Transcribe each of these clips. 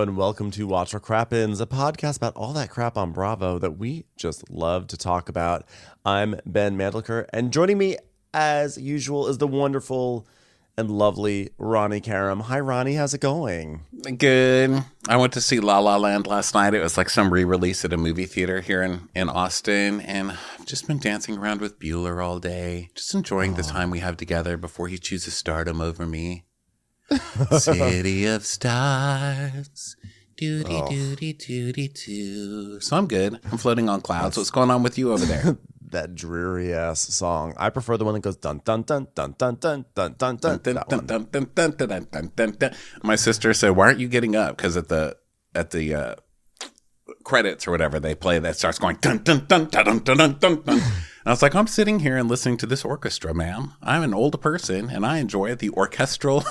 and welcome to Watch What Crappens, a podcast about all that crap on Bravo that we just love to talk about. I'm Ben Mandliker, and joining me, as usual, is the wonderful and lovely Ronnie Karam. Hi, Ronnie. How's it going? Good. I went to see La La Land last night. It was like some re-release at a movie theater here in Austin, and I've just been dancing around with Bueller all day, just enjoying the time we have together before he chooses stardom over me. City of Stars. Doody doody doody doo. So I'm good. I'm floating on clouds. What's going on with you over there? That dreary ass song. I prefer the one that goes dun dun dun dun dun dun dun dun dun dun dun dun dun dun dun dun dun. My sister said, "Why aren't you getting up?" Because at the credits or whatever, they play that starts going dun dun dun dun dun dun dun dun. And I was like, I'm sitting here and listening to this orchestra, man. I'm an older person, and I enjoy the orchestral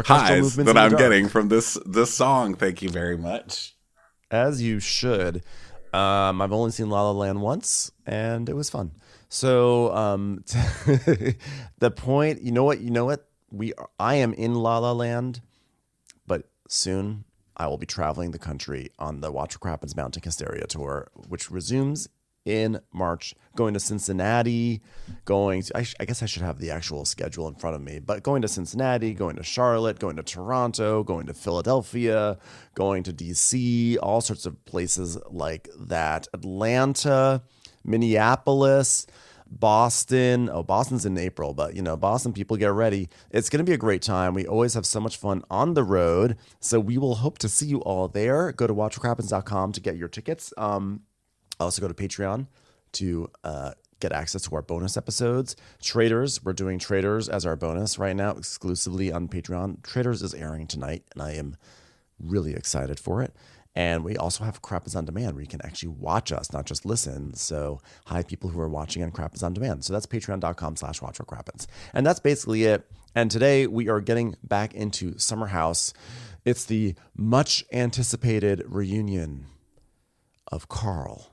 highs that I'm getting from this song. Thank you very much. As you should. I've only seen La La Land once, and it was fun. So the point, you know what? I am in La La Land, but soon I will be traveling the country on the Watch What Crappens Mountain Hysteria tour, which resumes in March, going to Cincinnati, I guess I should have the actual schedule in front of me, but going to Cincinnati, going to Charlotte, going to Toronto, going to Philadelphia, going to DC, all sorts of places like that. Atlanta, Minneapolis, Boston. Oh, Boston's in April, but Boston people, get ready. It's going to be a great time. We always have so much fun on the road. So we will hope to see you all there. Go to watchwhatcrappens.com to get your tickets. Also go to Patreon to get access to our bonus episodes. Traitors, we're doing Traitors as our bonus right now, exclusively on Patreon. Traitors is airing tonight, and I am really excited for it. And we also have Crappens On Demand, where you can actually watch us, not just listen. So hi, people who are watching on Crappens On Demand. So that's patreon.com/watchwhatcrappens. And that's basically it. And today we are getting back into Summer House. It's the much anticipated reunion of Carl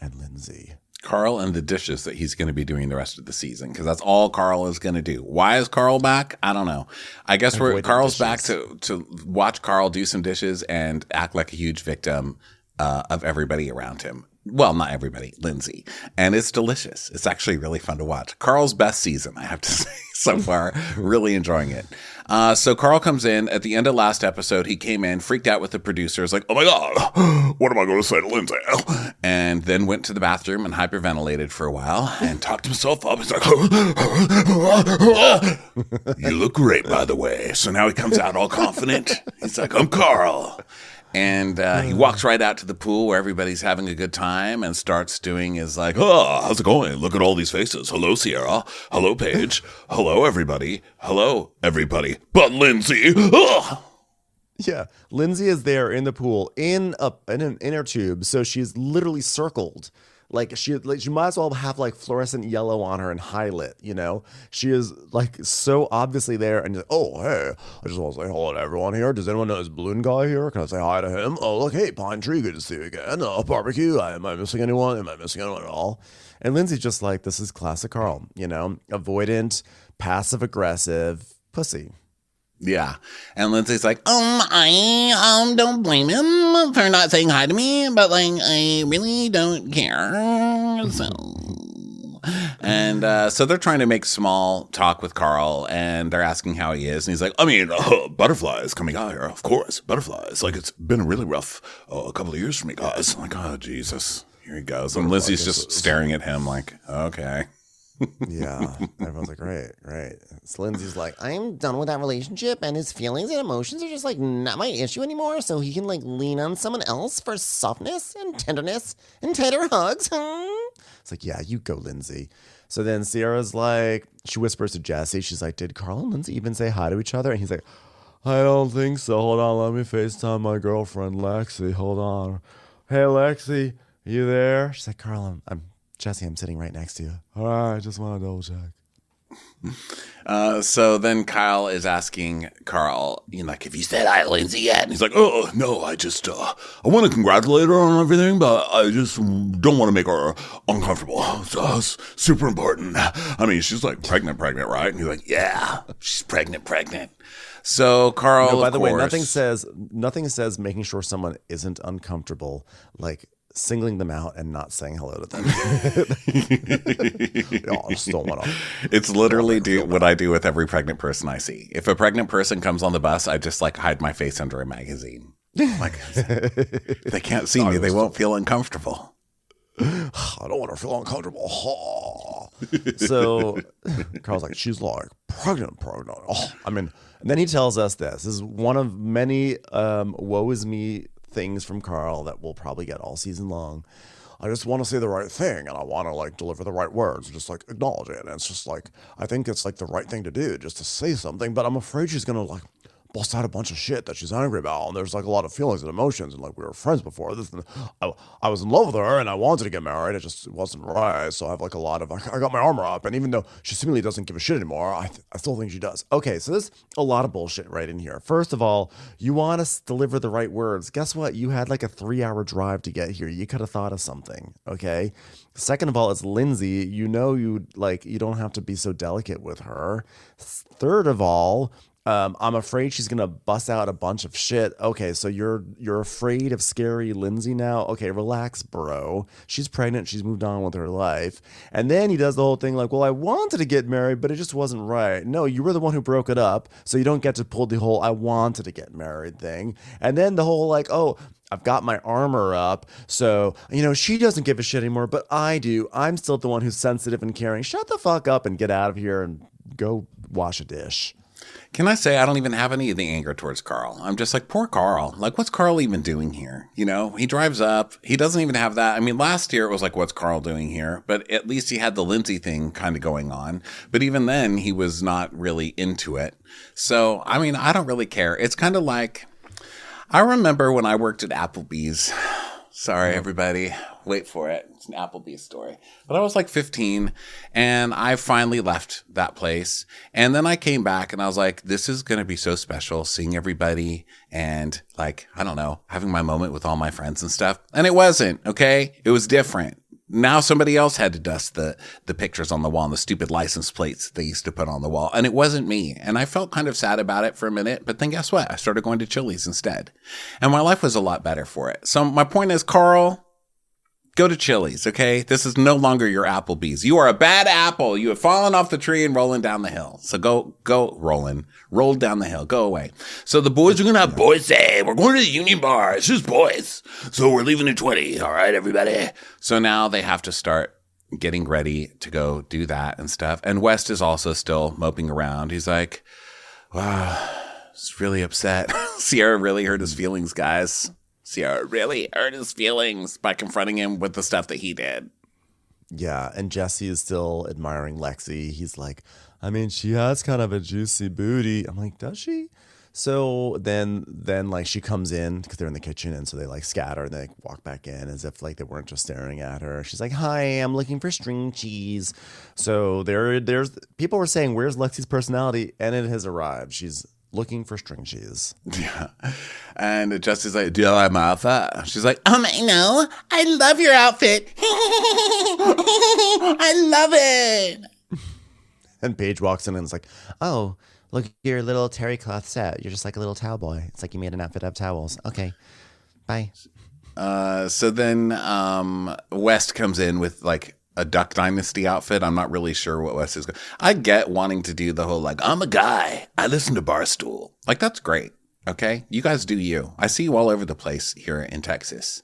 and Lindsay. Carl and the dishes that he's going to be doing the rest of the season, because that's all Carl is going to do. Why is Carl back? I don't know. I guess Carl's back to watch Carl do some dishes and act like a huge victim of everybody around him. Well, not everybody, Lindsay. And it's delicious. It's actually really fun to watch. Carl's best season, I have to say, so far. Really enjoying it. So Carl comes in at the end of last episode. He came in, freaked out with the producers, like, oh my God, what am I going to say to Lindsay? And then went to the bathroom and hyperventilated for a while and talked himself up. He's like, you look great, by the way. So now he comes out all confident. He's like, I'm Carl. And he walks right out to the pool where everybody's having a good time and starts doing his like, oh, how's it going? Look at all these faces. Hello, Sierra. Hello, Paige. Hello, everybody. Hello, everybody. But Lindsay. Oh! Yeah, Lindsay is there in the pool in an inner tube. So she's literally circled. Like she might as well have like fluorescent yellow on her and highlight, She is like so obviously there, and like, oh, hey, I just want to say hello to everyone here. Does anyone know this balloon guy here? Can I say hi to him? Oh, look, hey, Pine Tree, good to see you again. Oh, barbecue, am I missing anyone? Am I missing anyone at all? And Lindsay's just like, this is classic Carl, avoidant, passive aggressive pussy. Yeah. And Lindsay's like, I don't blame him for not saying hi to me, but like, I really don't care. So, and so they're trying to make small talk with Carl, and they're asking how he is. And he's like, butterflies coming out here. Of course, butterflies. Like, it's been a really rough a couple of years for me, guys. I'm like, oh, Jesus. Here he goes. And Lindsay's just staring at him like, okay. Yeah, everyone's like, great. So Lindsay's like, I'm done with that relationship, and his feelings and emotions are just like not my issue anymore, so he can like lean on someone else for softness and tenderness and tighter hugs. It's like, yeah, you go, Lindsay. So then Sierra's like, she whispers to Jesse, she's like, did Carl and Lindsay even say hi to each other? And he's like, I don't think so. Hold on, let me FaceTime my girlfriend Lexi. Hold on. Hey Lexi, you there? She's like, Carl, I'm Jesse, I'm sitting right next to you. All right, just want to double check. So then Kyle is asking Carl, like, have you said hi to Lindsay yet? And he's like, oh, no, I just, I want to congratulate her on everything, but I just don't want to make her uncomfortable. So it's super important. I mean, she's like pregnant, right? And he's like, yeah, she's pregnant. So Carl, No, by of the way, course, nothing says making sure someone isn't uncomfortable, like singling them out and not saying hello to them. I just don't want to. It's literally what I do with every pregnant person I see. If a pregnant person comes on the bus, I just like hide my face under a magazine. Like, if they can't see me, they won't feel uncomfortable. I don't want to feel uncomfortable. So Carl's like, she's like pregnant. Oh, I mean, and then he tells us this is one of many woe is me things from Carl that we'll probably get all season long. I just want to say the right thing, and I want to like deliver the right words, just like acknowledge it. And it's just like, I think it's like the right thing to do, just to say something. But I'm afraid she's gonna like bust out a bunch of shit that she's angry about, and there's like a lot of feelings and emotions, and like we were friends before this, and I was in love with her and I wanted to get married, it wasn't right. So I have like a lot of, I got my armor up, and even though she seemingly doesn't give a shit anymore, I still think she does. Okay, so there's a lot of bullshit right in here. First of all, you want to deliver the right words. Guess what? You had like a 3-hour drive to get here. You could have thought of something. Okay. Second of all, it's Lindsay. You don't have to be so delicate with her. Third of all, I'm afraid she's gonna bust out a bunch of shit. Okay, so you're afraid of scary Lindsay now? Okay, relax, bro. She's pregnant. She's moved on with her life. And then he does the whole thing like, well, I wanted to get married, but it just wasn't right. No, you were the one who broke it up, so you don't get to pull the whole I wanted to get married thing. And then the whole like, oh, I've got my armor up, so, she doesn't give a shit anymore, but I do. I'm still the one who's sensitive and caring. Shut the fuck up and get out of here and go wash a dish. Can I say I don't even have any of the anger towards Carl? I'm just like, poor Carl. Like, what's Carl even doing here? He drives up. He doesn't even have that. I mean, last year it was like, what's Carl doing here? But at least he had the Lindsay thing kind of going on. But even then, he was not really into it. So, I mean, I don't really care. It's kind of like, I remember when I worked at Applebee's. Sorry, everybody. Wait for it. It's an Applebee's story. But I was like 15, and I finally left that place. And then I came back, and I was like, this is going to be so special, seeing everybody and, like, I don't know, having my moment with all my friends and stuff. And it wasn't, okay? It was different. Now somebody else had to dust the pictures on the wall and the stupid license plates they used to put on the wall. And it wasn't me. And I felt kind of sad about it for a minute. But then guess what? I started going to Chili's instead. And my life was a lot better for it. So my point is, Carl, go to Chili's, okay? This is no longer your Applebee's. You are a bad apple. You have fallen off the tree and rolling down the hill. So go rolling. Roll down the hill. Go away. So the boys are going to have boys day. We're going to the Union Bar. It's just boys. So we're leaving at 20. All right, everybody. So now they have to start getting ready to go do that and stuff. And West is also still moping around. He's like, wow, he's really upset. Sierra really hurt his feelings, guys. Sierra really hurt his feelings by confronting him with the stuff that he did. Yeah, and Jesse is still admiring Lexi. He's like, I mean, she has kind of a juicy booty. I'm like, does she? So then like she comes in because they're in the kitchen, and so they like scatter and they walk back in as if like they weren't just staring at her. She's like, hi, I'm looking for string cheese. So there's people were saying, where's Lexi's personality? And it has arrived. She's looking for string cheese. Yeah. And Jesse's like, do you like my outfit? She's like, I know. I love your outfit. I love it. And Paige walks in and is like, oh, look at your little terry cloth set. You're just like a little towel boy. It's like you made an outfit of towels. Okay, bye. So then West comes in with like a Duck Dynasty outfit. I'm not really sure what West is. I get wanting to do the whole like, I'm a guy. I listen to Barstool. Like, that's great. Okay, you guys do you. I see you all over the place here in Texas.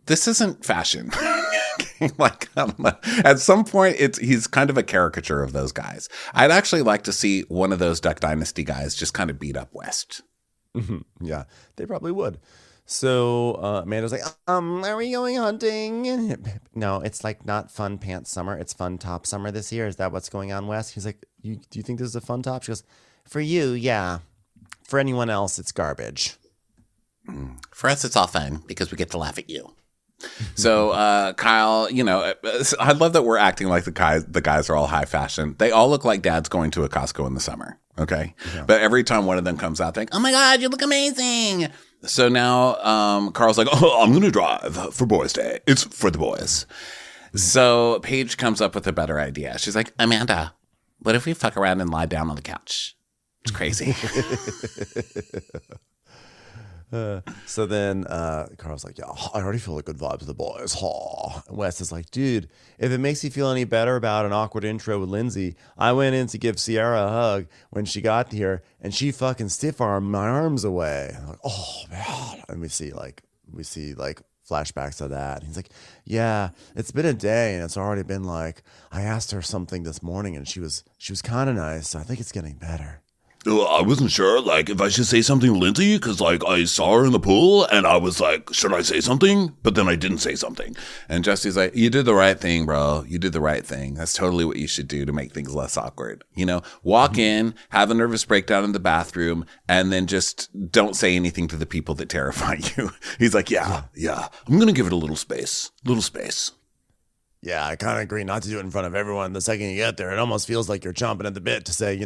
This isn't fashion. Like, I don't know. At some point, he's kind of a caricature of those guys. I'd actually like to see one of those Duck Dynasty guys just kind of beat up West. Yeah, they probably would. So Amanda's like, are we going hunting? No, it's like not fun pants summer. It's fun top summer this year. Is that what's going on, West? He's like, do you think this is a fun top? She goes, for you, yeah. For anyone else, it's garbage. For us, it's all fun because we get to laugh at you. So Kyle, I love that we're acting like the guys are all high fashion. They all look like dads going to a Costco in the summer. Okay. Yeah. But every time one of them comes out, they think, oh my God, you look amazing. So now Carl's like, oh, I'm going to drive for Boys Day. It's for the boys. So Paige comes up with a better idea. She's like, Amanda, what if we fuck around and lie down on the couch? It's crazy. So then Carl's like, yeah, I already feel like good vibes with the boys. And Wes is like, dude, if it makes you feel any better about an awkward intro with Lindsay, I went in to give Sierra a hug when she got here, and she fucking stiff-armed my arms away. I'm like, oh, man. And we see flashbacks of that. And he's like, yeah, it's been a day, and it's already been like, I asked her something this morning, and she was kind of nice. So I think it's getting better. I wasn't sure, like, if I should say something to Lindsay, because, like, I saw her in the pool, and I was like, should I say something? But then I didn't say something. And Jesse's like, you did the right thing, bro. You did the right thing. That's totally what you should do to make things less awkward. You know, walk in, have a nervous breakdown in the bathroom, and then just don't say anything to the people that terrify you. He's like, yeah, I'm going to give it a little space. Yeah, I kind of agree not to do it in front of everyone. The second you get there, it almost feels like you're chomping at the bit to say,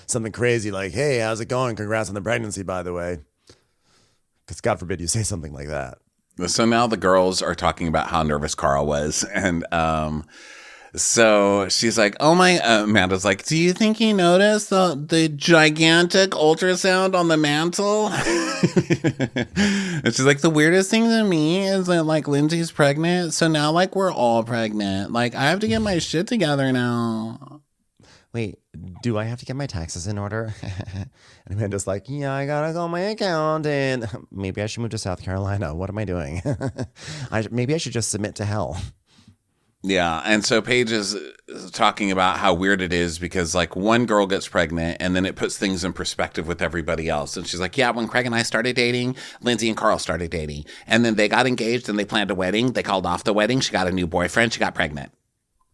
something crazy like, hey, how's it going? Congrats on the pregnancy, by the way. Because God forbid you say something like that. So now the girls are talking about how nervous Carl was. And so she's like, oh my, Amanda's like, do you think he noticed the gigantic ultrasound on the mantle? And she's like, the weirdest thing to me is that, like, Lindsay's pregnant. So now, like, we're all pregnant. Like, I have to get my shit together now. Wait, do I have to get my taxes in order? And Amanda's like, yeah, I gotta call my accountant. Maybe I should move to South Carolina. What am I doing? Maybe I should just submit to hell. Yeah, and so Paige is talking about how weird it is because, like, one girl gets pregnant and then it puts things in perspective with everybody else. And she's like, yeah, when Craig and I started dating, Lindsay and Carl started dating. And then they got engaged and they planned a wedding. They called off the wedding. She got a new boyfriend. She got pregnant.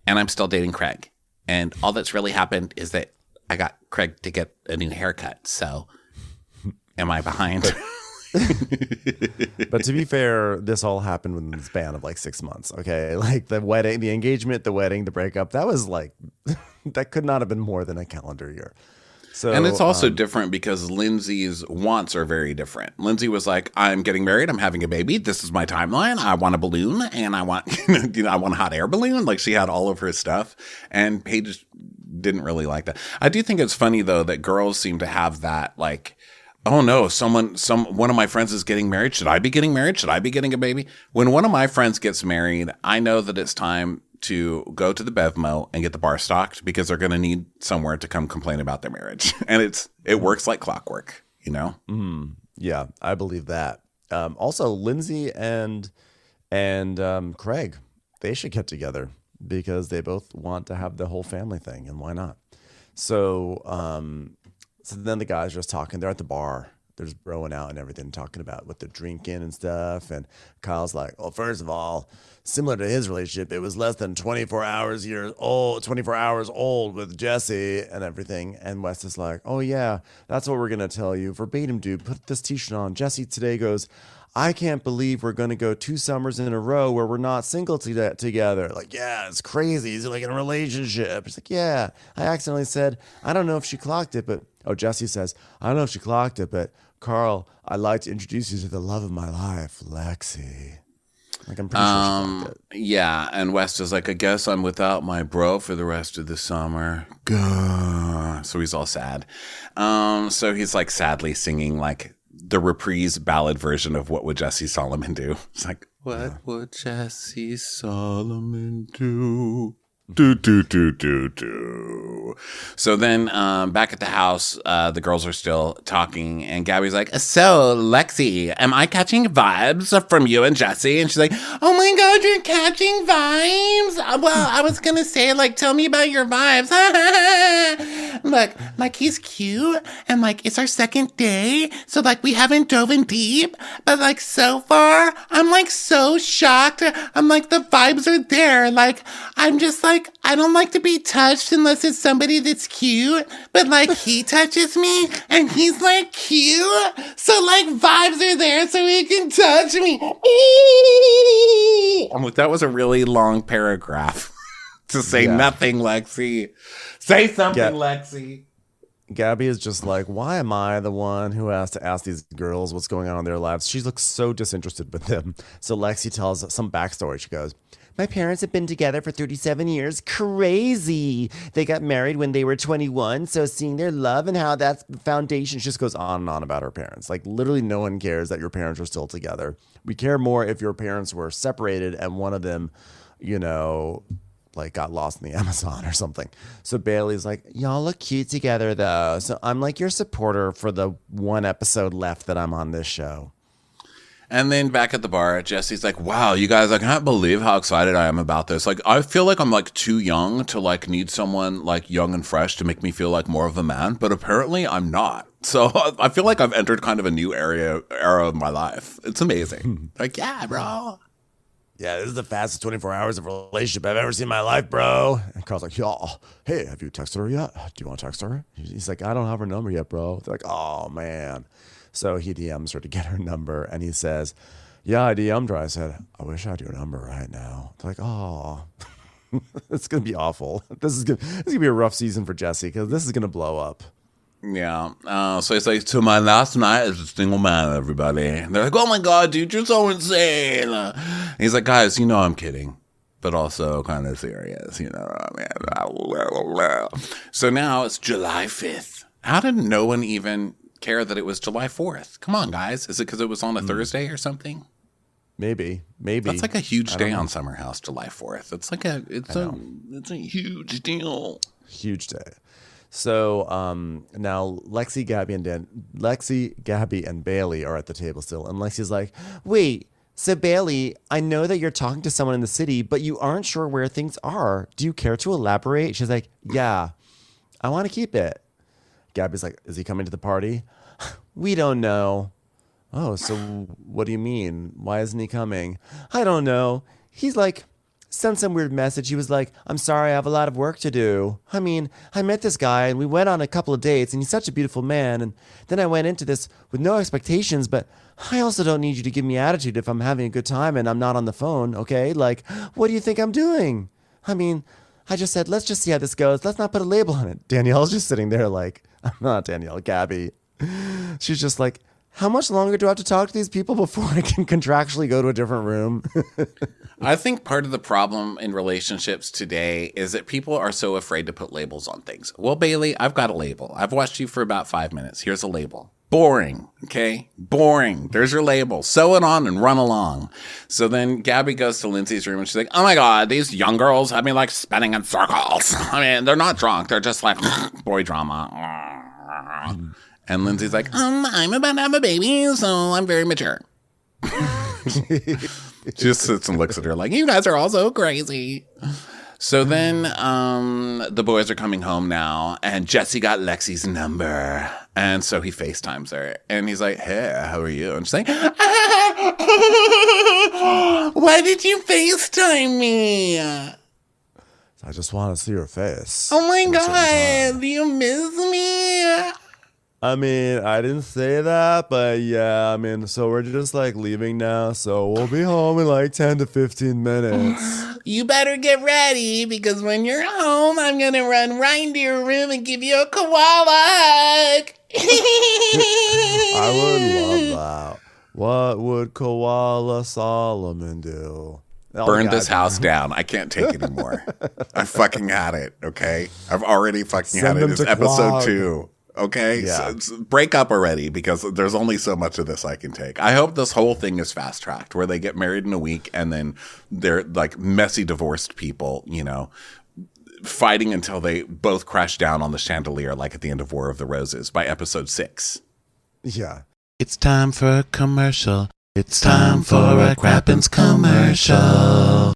And I'm still dating Craig. And all that's really happened is that I got Craig to get a new haircut. So am I behind? But to be fair, this all happened within the span of like 6 months. Okay, like the wedding, the engagement, the wedding, the breakup. That was like that could not have been more than a calendar year. So, and it's also different because Lindsay's wants are very different. Lindsay was like, I'm getting married. I'm having a baby. This is my timeline. I want a balloon and I want, I want a hot air balloon. Like she had all of her stuff, and Paige didn't really like that. I do think it's funny though that girls seem to have that like, oh no, one of my friends is getting married. Should I be getting married? Should I be getting a baby? When one of my friends gets married, I know that it's time to go to the Bevmo and get the bar stocked because they're going to need somewhere to come complain about their marriage. And it works like clockwork, you know? Yeah, I believe that. Also, Lindsay and Craig, they should get together because they both want to have the whole family thing, and why not? So then the guys are just talking. They're at the bar. They're just broing out and everything, talking about what they're drinking and stuff. And Kyle's like, well, first of all, similar to his relationship, it was less than 24 hours old with Jesse and everything. And Wes is like, oh, yeah, that's what we're going to tell you. Verbatim, dude, put this t-shirt on. Jesse today goes, I can't believe we're going to go 2 summers in a row where we're not single together. Like, yeah, it's crazy. He's like in a relationship. He's like, yeah, I accidentally said, I don't know if she clocked it, but, Jesse says, I don't know if she clocked it, but Carl, I'd like to introduce you to the love of my life, Lexi. Like, I'm pretty sure she clocked it. Yeah, and West is like, I guess I'm without my bro for the rest of the summer. Gah. So he's all sad. So he's like sadly singing like the reprise ballad version of What Would Jesse Solomon Do? It's like, what would Jesse Solomon do? Do. So then back at the house, the girls are still talking, and Gabby's like, so Lexi, am I catching vibes from you and Jesse? And she's like, oh my God, you're catching vibes? Well, I was gonna say, like, tell me about your vibes. Look, like, he's cute, and like, it's our second day, so like, we haven't dove in deep, but like, so far, I'm like so shocked. I'm like, the vibes are there. Like, I'm just like, I don't like to be touched unless it's somebody that's cute, but like he touches me and he's like cute, so like vibes are there so he can touch me. I'm like, that was a really long paragraph to say nothing, Lexi. Say something, Lexi. Gabby is just like, why am I the one who has to ask these girls what's going on in their lives? She looks so disinterested with them. So Lexi tells some backstory. She goes, my parents have been together for 37 years. Crazy. They got married when they were 21. So seeing their love and how that's the foundation, she just goes on and on about her parents. Like literally no one cares that your parents are still together. We care more if your parents were separated and one of them, you know, like got lost in the Amazon or something. So Bailey's like, y'all look cute together though. So I'm like your supporter for the one episode left that I'm on this show. And then back at the bar, Jesse's like, wow, you guys, I can't believe how excited I am about this. Like, I feel like I'm like too young to like need someone like young and fresh to make me feel like more of a man. But apparently I'm not. So I feel like I've entered kind of a new era of my life. It's amazing. Like, yeah, bro. Yeah, this is the fastest 24 hours of relationship I've ever seen in my life, bro. And Carl's like, yo, hey, have you texted her yet? Do you want to text her? He's like, I don't have her number yet, bro. They're like, oh, man. So he DMs her to get her number, and he says, yeah, I DM'd her. I said, I wish I had your number right now. They're like, oh, it's going to be awful. This is gonna be a rough season for Jesse because this is going to blow up. Yeah. So he's like, to my last night as a single man, everybody. And they're like, oh my God, dude, you're so insane. And he's like, guys, you know I'm kidding, but also kind of serious, you know what I mean? So now it's July 5th. How did no one even care that it was July 4th? Come on, guys. Is it because it was on a Thursday or something? Maybe. That's like a huge day on Summer House, July 4th. It's like it's a huge deal. Huge day. So now Lexi, Gabby, and Bailey are at the table still. And Lexi's like, wait, so Bailey, I know that you're talking to someone in the city, but you aren't sure where things are. Do you care to elaborate? She's like, yeah, I want to keep it. Gabby's like, is he coming to the party? We don't know. Oh, so what do you mean? Why isn't he coming? I don't know. He's like, sent some weird message. He was like, I'm sorry, I have a lot of work to do. I mean, I met this guy and we went on a couple of dates and he's such a beautiful man. And then I went into this with no expectations, but I also don't need you to give me attitude if I'm having a good time and I'm not on the phone, okay? Like, what do you think I'm doing? I mean, I just said, let's just see how this goes. Let's not put a label on it. Danielle's just sitting there like, not Danielle, Gabby. She's just like, how much longer do I have to talk to these people before I can contractually go to a different room? I think part of the problem in relationships today is that people are so afraid to put labels on things. Well, Bailey, I've got a label. I've watched you for about 5 minutes. Here's a label. Boring. Okay? Boring. There's your label. Sew it on and run along. So then Gabby goes to Lindsay's room and she's like, oh my God, these young girls have me like spinning in circles. I mean, they're not drunk. They're just like boy drama. And Lindsay's like, I'm about to have a baby, so I'm very mature. She just sits and looks at her like, you guys are all so crazy. So then the boys are coming home now, and Jesse got Lexi's number. And so he FaceTimes her, and he's like, hey, how are you? And she's like, why did you FaceTime me? I just want to see your face. Oh my God, do you miss me? I mean, I didn't say that, but yeah, I mean, so we're just like leaving now, so we'll be home in like 10 to 15 minutes. You better get ready, because when you're home, I'm going to run right into your room and give you a koala hug. I would love that. What would Koala Solomon do? Burn this house down. I can't take it anymore. I fucking had it, okay? I've already fucking had it. It's episode 2. Okay, yeah. So break up already, because there's only so much of this I can take. I hope this whole thing is fast tracked, where they get married in a week and then they're like messy divorced people, you know, fighting until they both crash down on the chandelier, like at the end of War of the Roses by episode 6. Yeah. It's time for a commercial. It's time for a Crappens commercial.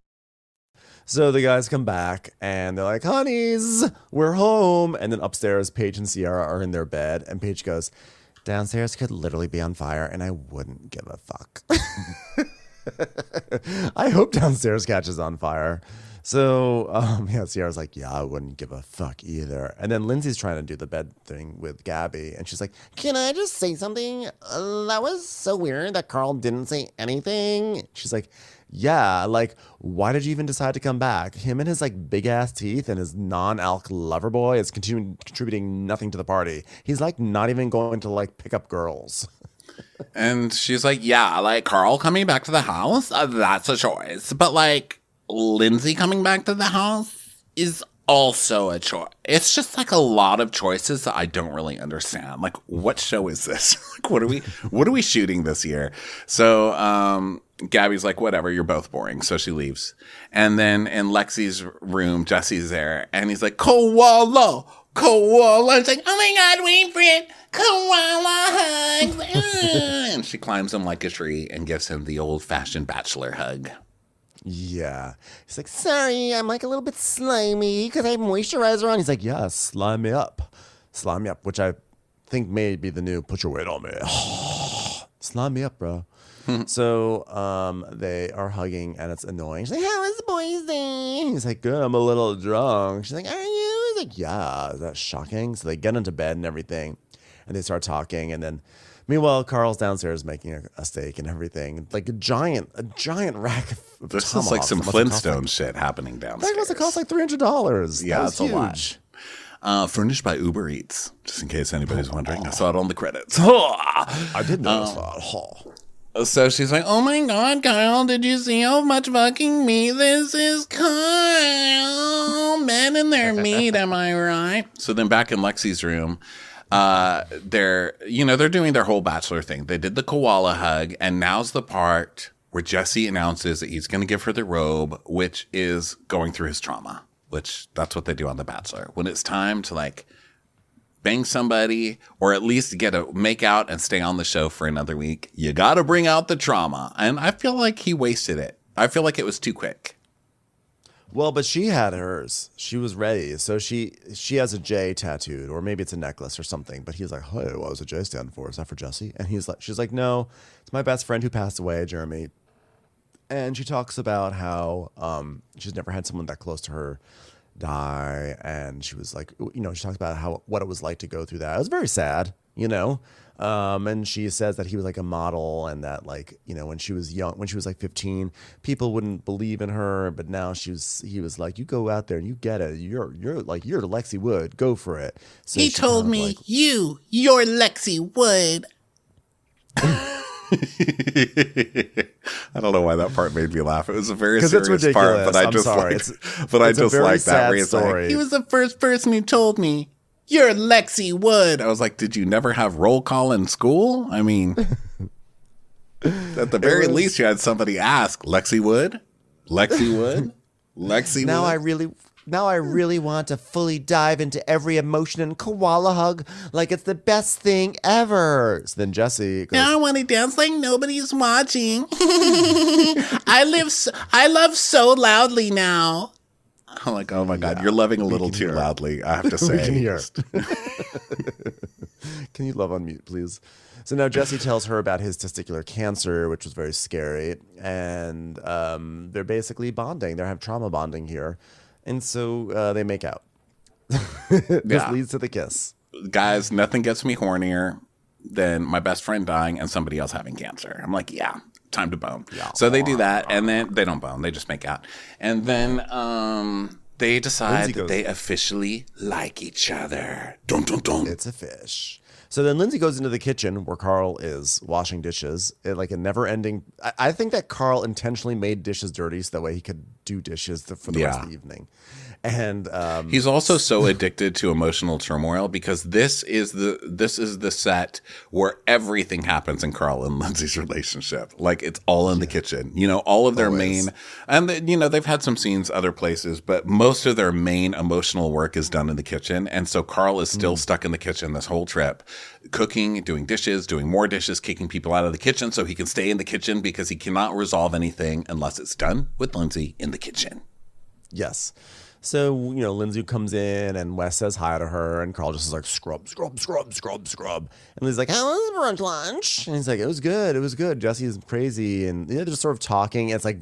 So the guys come back and they're like, honeys, we're home. And then upstairs, Paige and Sierra are in their bed. And Paige goes, downstairs could literally be on fire and I wouldn't give a fuck. I hope downstairs catches on fire. So, yeah, Sierra's like, yeah, I wouldn't give a fuck either. And then Lindsay's trying to do the bed thing with Gabby. And she's like, can I just say something? That was so weird that Carl didn't say anything. She's like, yeah, like, why did you even decide to come back? Him and his, like, big-ass teeth and his non-alc lover boy is contributing nothing to the party. He's, like, not even going to, like, pick up girls. And she's like, yeah, like, Carl coming back to the house, that's a choice. But, like, Lindsay coming back to the house is also a choice. It's just like a lot of choices that I don't really understand. Like, what show is this? Like, what are we shooting this year? So, Gabby's like, whatever, you're both boring. So she leaves. And then in Lexi's room, Jesse's there and he's like, koala. And it's like, oh my God, wait for it. Koala hugs. And she climbs him like a tree and gives him the old fashioned bachelor hug. Yeah. He's like, sorry, I'm like a little bit slimy because I have moisturizer on. He's like, yeah, slime me up. Slime me up, which I think may be the new put your weight on me. Slime me up, bro. So they are hugging and it's annoying. She's like, how was the boys' day? He's like, good, I'm a little drunk. She's like, are you? He's like, yeah. Is that shocking? So they get into bed and everything and they start talking and then meanwhile, Carl's downstairs making a steak and everything. Like a giant rack of This is like some Flintstone shit happening downstairs. That must have cost like $300. Yeah, that's a lot. Furnished by Uber Eats, just in case anybody's wondering. I saw it on the credits. I did notice that. So she's like, oh my God, Kyle, did you see how much fucking meat this is? Kyle, men and their meat, am I right? So then back in Lexi's room, they're doing their whole bachelor thing. They did the koala hug, and now's the part where Jesse announces that he's going to give her the robe, which is going through his trauma, which that's what they do on The Bachelor. When it's time to like bang somebody or at least get a make out and stay on the show for another week, you got to bring out the trauma. And I feel like he wasted it. I feel like it was too quick. Well, but she had hers. She was ready. So she has a J tattooed, or maybe it's a necklace or something. But he's like, hey, what does a J stand for? Is that for Jesse? And she's like, no, it's my best friend who passed away, Jeremy. And she talks about how she's never had someone that close to her die. And she was like, she talks about what it was like to go through that. It was very sad, and she says that he was like a model and that when she was young, when she was like 15, people wouldn't believe in her. But now he was like, you go out there and you get it. You're Lexi Wood. Go for it. So he told me you're Lexi Wood. I don't know why that part made me laugh. It was a very serious part, but I just like that. Where he's like, he was the first person who told me you're Lexi Wood. I was like, did you never have roll call in school? I mean, at the very least, you had somebody ask Lexi Wood, Lexi Wood, Lexi. Now I really want to fully dive into every emotion and koala hug like it's the best thing ever. So then Jesse goes, now I want to dance like nobody's watching. I love so loudly now. I'm like, oh my God, you're loving a little too loudly, I have to say. We can hear. Can you love on mute, please? So now Jesse tells her about his testicular cancer, which was very scary. And they're basically bonding. They have trauma bonding here. And so they make out. This leads to the kiss. Guys, nothing gets me hornier than my best friend dying and somebody else having cancer. I'm like, yeah, time to bone. Yeah. So they do that, and then they don't bone. They just make out. And then they decide that they officially like each other. Dun, dun, dun. It's a fish. So then Lindsay goes into the kitchen where Carl is washing dishes. Like a never-ending... I think that Carl intentionally made dishes dirty so that way he could do dishes for the rest of the evening. And he's also so addicted to emotional turmoil because this is the set where everything happens in Carl and Lindsay's relationship. Like it's all in the kitchen. All of their main... And, they've had some scenes other places, but most of their main emotional work is done in the kitchen. And so Carl is still stuck in the kitchen this whole trip. Cooking, doing dishes, doing more dishes, kicking people out of the kitchen so he can stay in the kitchen because he cannot resolve anything unless it's done with Lindsay in the kitchen. Yes. So, Lindsay comes in and Wes says hi to her and Carl just is like, scrub, scrub, scrub, scrub, scrub. And Lindsay's like, how was brunch lunch? And he's like, it was good. Jesse is crazy. And they're just sort of talking. It's like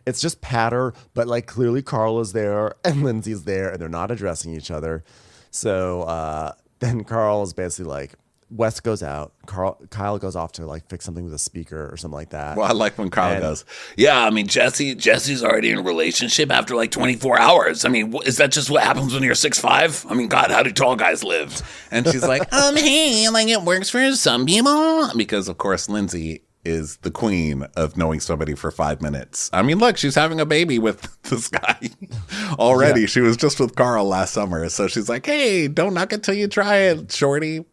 it's just patter, but like clearly Carl is there and Lindsay's there and they're not addressing each other. So then Carl is basically like, Wes goes out. Kyle goes off to like fix something with a speaker or something like that. Well, I like when Kyle goes, yeah, I mean, Jesse's already in a relationship after like 24 hours. I mean, is that just what happens when you're 6'5"? I mean, God, how do tall guys live? And she's like, hey, like it works for some people. Because, of course, Lindsay is the queen of knowing somebody for 5 minutes. I mean, look, she's having a baby with this guy already. Yeah. She was just with Carl last summer. So she's like, hey, don't knock it till you try it, shorty.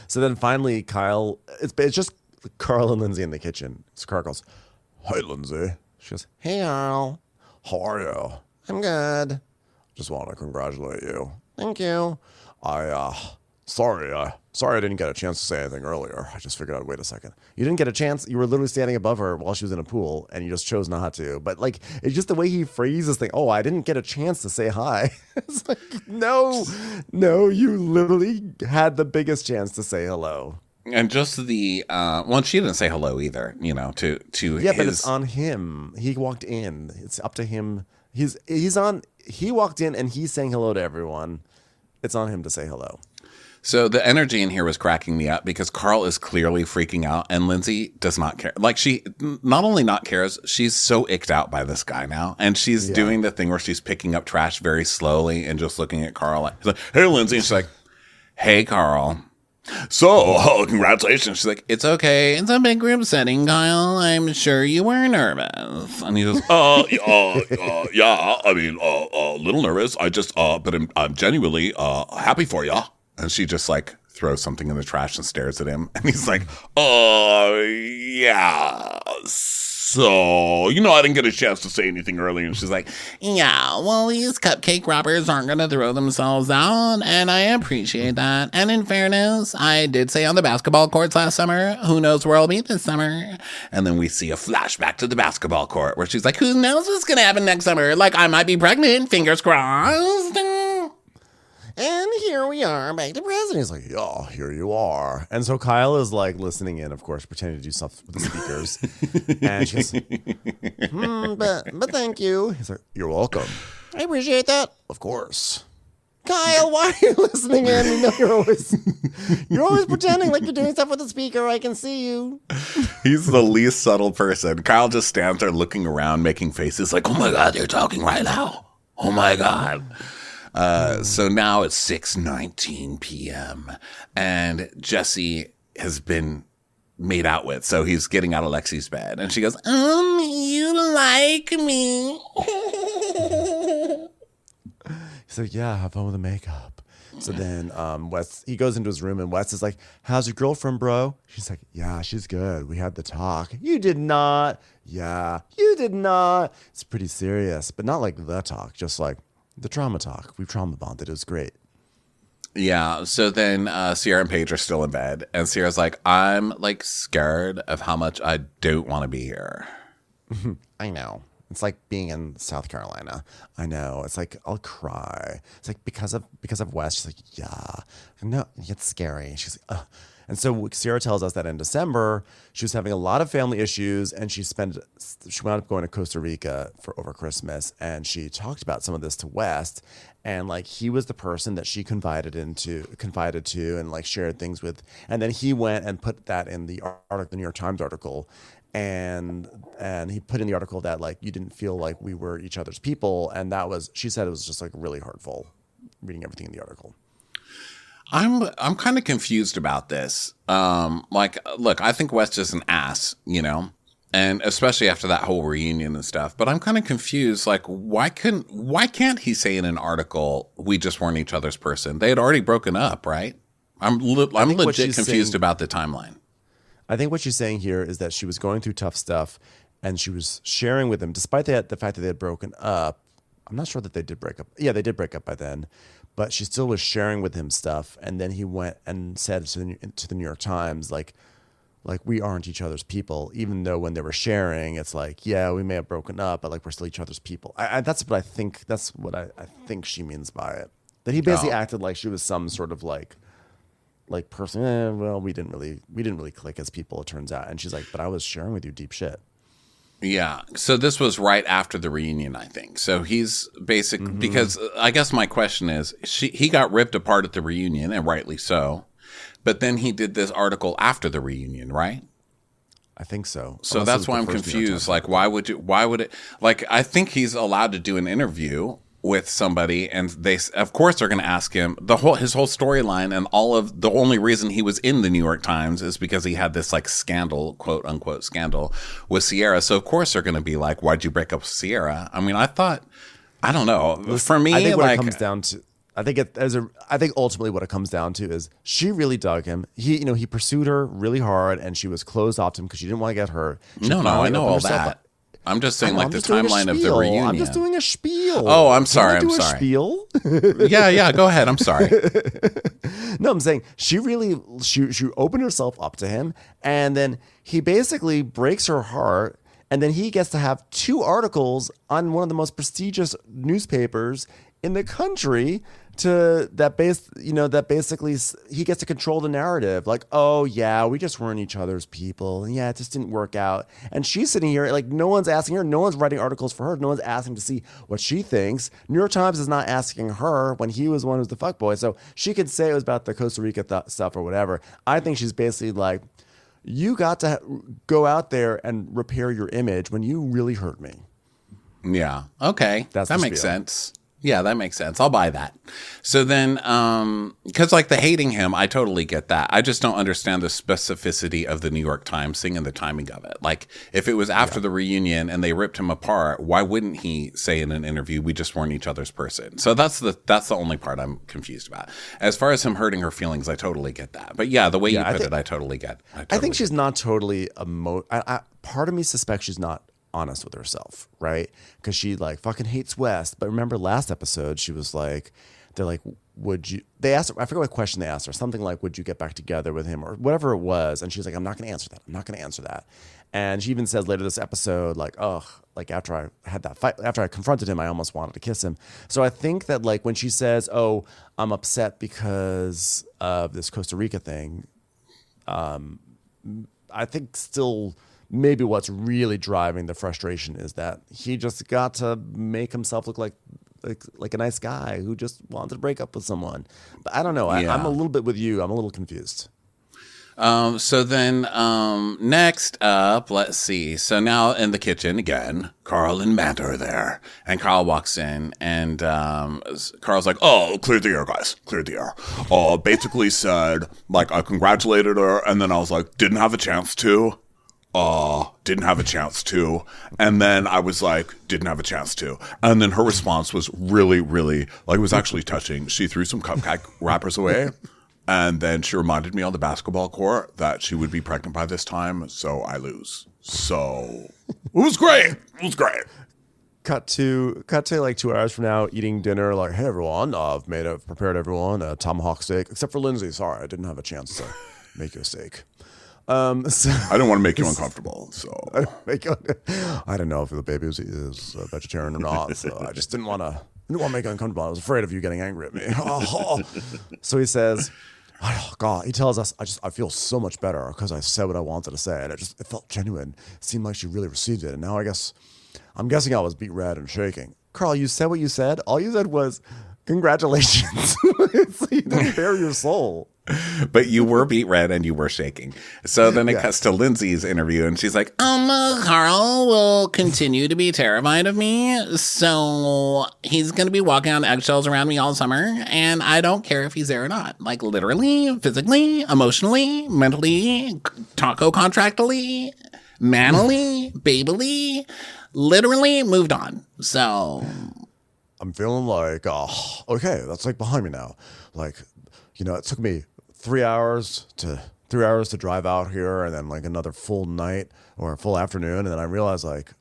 So then finally, Kyle, it's just Carl and Lindsay in the kitchen. So Carl goes, hey, Lindsay. She goes, hey, Carl. How are you? I'm good. Just want to congratulate you. Thank you. Sorry I didn't get a chance to say anything earlier. I just figured I'd wait a second. You didn't get a chance. You were literally standing above her while she was in a pool, and you just chose not to. But like, it's just the way he phrases things. Oh, I didn't get a chance to say hi. It's like, no, you literally had the biggest chance to say hello. And just the well, she didn't say hello either. You know, to yeah, but it's on him. He walked in. It's up to him. He walked in and he's saying hello to everyone. It's on him to say hello. So the energy in here was cracking me up because Carl is clearly freaking out and Lindsay does not care. Like, she not only not cares, she's so icked out by this guy now. And she's doing the thing where she's picking up trash very slowly and just looking at Carl. Like, hey, Lindsay. And she's like, hey, Carl. So, congratulations. She's like, it's okay. It's a big group setting, Kyle. I'm sure you were nervous. And he goes, yeah, I mean, a little nervous. But I'm genuinely happy for you. And she just like throws something in the trash and stares at him. And he's like, yeah. So, I didn't get a chance to say anything earlier. And she's like, yeah, well, these cupcake robbers aren't going to throw themselves out. And I appreciate that. And in fairness, I did say on the basketball courts last summer, who knows where I'll be this summer. And then we see a flashback to the basketball court where she's like, who knows what's going to happen next summer? Like, I might be pregnant, fingers crossed. And here we are, back to present. He's like, yeah, here you are. And so Kyle is like listening in, of course, pretending to do stuff with the speakers. And she's but thank you. He's like, you're welcome. I appreciate that. Of course. Kyle, why are you listening in? You know you're always pretending like you're doing stuff with the speaker. I can see you. He's the least subtle person. Kyle just stands there looking around, making faces like, oh my God, they're talking right now. Oh my God. So now it's 6:19 p.m. and Jesse has been made out with. So he's getting out of Lexi's bed and she goes, you like me? He's like, yeah, have fun with the makeup. So then Wes, he goes into his room and Wes is like, how's your girlfriend, bro? She's like, yeah, she's good. We had the talk. You did not. Yeah, you did not. It's pretty serious, but not like the talk, just like the trauma talk. We've trauma bonded. It was great. Yeah. So then Sierra and Paige are still in bed. And Sierra's like, I'm like scared of how much I don't want to be here. I know. It's like being in South Carolina. I know. It's like, I'll cry. It's like because of Wes. She's like, yeah. No, it's scary. She's like, ugh. And so Sierra tells us that in December, she was having a lot of family issues and she wound up going to Costa Rica over Christmas. And she talked about some of this to West. And like, he was the person that she confided to and like shared things with. And then he went and put that in the article, the New York Times article. And he put in the article that like, you didn't feel like we were each other's people. And she said it was just like really hurtful reading everything in the article. I'm kind of confused about this. Like, look, I think West is an ass, and especially after that whole reunion and stuff. But I'm kind of confused. Like, why can't he say in an article we just weren't each other's person? They had already broken up, right? I'm legit confused about the timeline. I think what she's saying here is that she was going through tough stuff, and she was sharing with him, despite the fact that they had broken up. I'm not sure that they did break up. Yeah, they did break up by then. But she still was sharing with him stuff. And then he went and said to the New York Times, like we aren't each other's people, even though when they were sharing, it's like, yeah, we may have broken up, but like we're still each other's people. That's what I think she means by it. That he basically acted like she was some sort of like person. Well, we didn't really click as people, it turns out. And she's like, but I was sharing with you deep shit. Yeah. So this was right after the reunion, I think. So he's because I guess my question is, he got ripped apart at the reunion, and rightly so. But then he did this article after the reunion, right? I think so. So that's why I'm confused. Like, why would it? Like, I think he's allowed to do an interview with somebody, and they, of course, are going to ask him his whole storyline, and all of the only reason he was in the New York Times is because he had this like scandal, quote unquote scandal, with Sierra. So of course they're going to be like, "Why'd you break up with Sierra?" I mean, I don't know. For me, I think what like, it comes down to, I think ultimately what it comes down to is she really dug him. He pursued her really hard, and she was closed off to him because she didn't want to get hurt. no, I know all that. I'm just saying, like, the timeline of the reunion. I'm just doing a spiel. Oh, I'm sorry. I'm sorry. Spiel? Yeah. Go ahead. I'm sorry. No, I'm saying she opened herself up to him, and then he basically breaks her heart, and then he gets to have 2 articles on one of the most prestigious newspapers in the country that basically he gets to control the narrative. Like, oh yeah, we just weren't each other's people. And yeah, it just didn't work out. And she's sitting here like no one's asking her. No one's writing articles for her. No one's asking to see what she thinks. New York Times is not asking her when he was one who's the fuckboy. So she could say it was about the Costa Rica stuff or whatever. I think she's basically like, you got to go out there and repair your image when you really hurt me. Yeah. Okay. That makes sense. Yeah, that makes sense. I'll buy that. So then, because like the hating him, I totally get that. I just don't understand the specificity of the New York Times thing and the timing of it. Like, if it was after the reunion and they ripped him apart, why wouldn't he say in an interview, "We just weren't each other's person"? So that's the only part I'm confused about. As far as him hurting her feelings, I totally get that. But yeah, the way you put it, I totally get. I think she's not totally part of me suspects she's not honest with herself, right? Because she like fucking hates West. But remember last episode, she was like, they're like, they asked her, I forget what question they asked her, something like, would you get back together with him or whatever it was? And she's like, I'm not going to answer that. And she even says later this episode, like, oh, like after I had that fight, after I confronted him, I almost wanted to kiss him. So I think that like when she says, oh, I'm upset because of this Costa Rica thing, I think still maybe what's really driving the frustration is that he just got to make himself look like a nice guy who just wanted to break up with someone. But I don't know. Yeah. I'm a little bit with you. I'm a little confused. So then next up, let's see. So now in the kitchen again, Carl and Matt are there. And Carl walks in and Carl's like, "Oh, cleared the air, guys. Cleared the air." Basically said, like, I congratulated her, and then I was like, didn't have a chance to. And then I was like, didn't have a chance to. And then her response was really, really, like, it was actually touching. She threw some cupcake wrappers away. And then she reminded me on the basketball court that she would be pregnant by this time. So I lose. So it was great. Cut to like 2 hours from now, eating dinner. Like, hey everyone, I've prepared everyone a tomahawk steak, except for Lindsay. Sorry, I didn't have a chance to make you a steak. So I don't want to make you uncomfortable. So I don't know if the baby is a vegetarian or not. So I just didn't want to make you uncomfortable. I was afraid of you getting angry at me. So he says, oh God, he tells us, I feel so much better because I said what I wanted to say, and it felt genuine. It seemed like she really received it, and now I'm guessing I was beat red and shaking. Carl, you said what you said. All you said was congratulations. So you didn't bare your soul. But you were beat red and you were shaking. So then it cuts to Lindsay's interview and she's like, Carl will continue to be terrified of me. So he's going to be walking on eggshells around me all summer. And I don't care if he's there or not. Like literally, physically, emotionally, mentally, taco contractually, manly, babily, literally moved on. So I'm feeling like, okay, that's like behind me now. Like, it took me 3 hours to drive out here, and then like another full night or a full afternoon, and then I realized like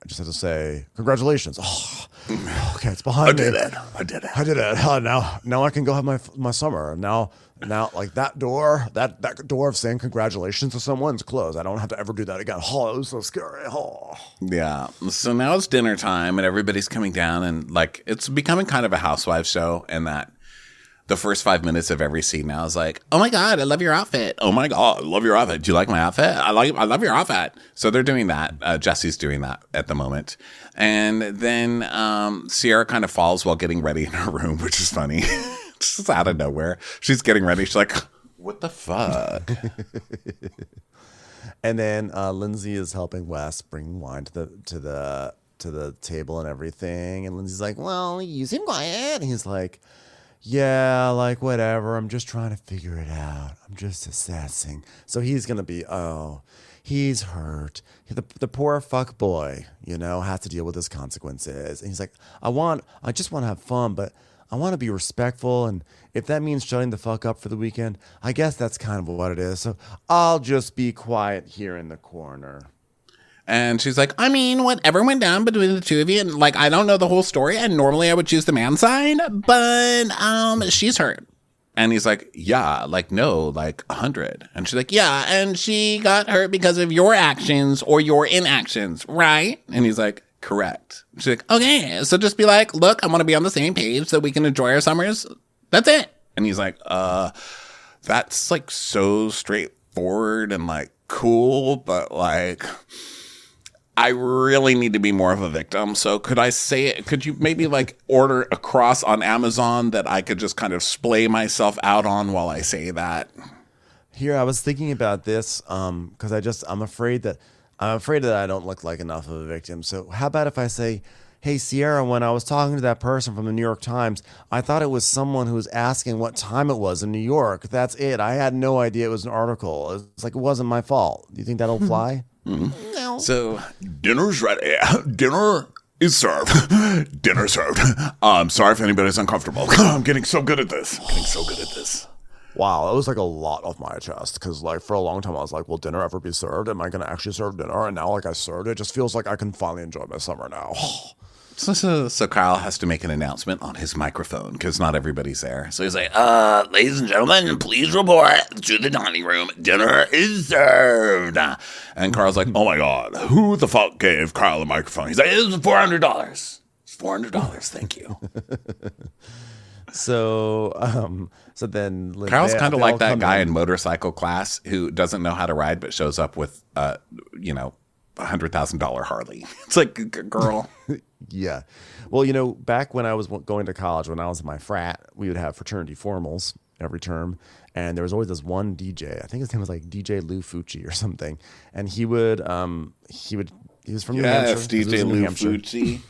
I just had to say congratulations. Oh, okay, it's behind me. I did it. Now I can go have my summer. Now like that door of saying congratulations to someone's closed. I don't have to ever do that again. Oh, it was so scary. Oh. Yeah. So now it's dinner time and everybody's coming down, and like it's becoming kind of a housewives show, and that the first 5 minutes of every scene now is like, oh my God, I love your outfit. Oh my God, I love your outfit. Do you like my outfit? I love your outfit. So they're doing that. Jesse's doing that at the moment. And then Sierra kind of falls while getting ready in her room, which is funny. Just out of nowhere. She's getting ready. She's like, what the fuck? And then Lindsay is helping Wes bring wine to to the table and everything. And Lindsay's like, well, you seem quiet. And he's like, yeah, like whatever. I'm just trying to figure it out. I'm just assessing. So he's going to be, he's hurt. The poor fuck boy, has to deal with his consequences. And he's like, I just want to have fun, but I want to be respectful. And if that means shutting the fuck up for the weekend, I guess that's kind of what it is. So I'll just be quiet here in the corner. And she's like, I mean, whatever went down between the two of you, and like, I don't know the whole story, and normally I would choose the man side, but she's hurt. And he's like, yeah, like, no, like 100. And she's like, yeah, and she got hurt because of your actions or your inactions, right? And he's like, correct. She's like, okay, so just be like, look, I want to be on the same page so we can enjoy our summers. That's it. And he's like, that's like so straightforward and like cool, but like, I really need to be more of a victim. So could you maybe like order a cross on Amazon that I could just kind of splay myself out on while I say that? Here, I was thinking about this because I'm afraid that I don't look like enough of a victim. So how about if I say, hey, Sierra, when I was talking to that person from the New York Times, I thought it was someone who was asking what time it was in New York. That's it. I had no idea it was an article. It's like it wasn't my fault. Do you think that'll fly? Mm-hmm. No. So Dinner's ready. Dinner is served. Dinner served. I'm sorry if anybody's uncomfortable. I'm getting so good at this. Wow, that was like a lot off my chest because like for a long time I was like, will dinner ever be served? Am I going to actually serve dinner? And now like I served it. It just feels like I can finally enjoy my summer now. So Kyle has to make an announcement on his microphone because not everybody's there. So he's like, ladies and gentlemen, please report to the dining room. Dinner is served. And Carl's like, Oh my God, who the fuck gave Kyle a microphone? He's like, it was $400. It's $400. Thank you. So then Kyle's kind of like that guy in motorcycle class who doesn't know how to ride but shows up with, $100,000 Harley. It's like, girl. Yeah. Well, back when I was going to college, when I was in my frat, we would have fraternity formals every term. And there was always this one DJ. I think his name was like DJ Lou Fucci or something. And he was from New Hampshire. Yes, DJ Lou Fucci.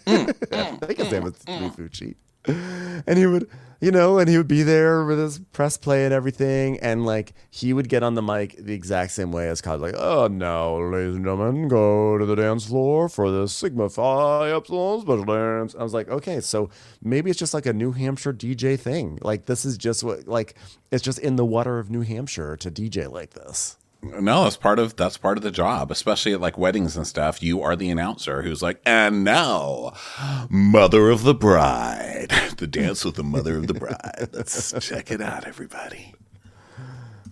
I think his name was Lou Fucci. And he would be there with his press play and everything, and like he would get on the mic the exact same way as Kyle, like, oh no, ladies and gentlemen, go to the dance floor for the Sigma Phi Epsilon special dance. I was like, okay, so maybe it's just like a New Hampshire DJ thing. Like this is just it's just in the water of New Hampshire to DJ like this. No, that's part of the job, especially at like weddings and stuff. You are the announcer who's like, and now, mother of the bride, the dance with the mother of the bride. Let's check it out, everybody.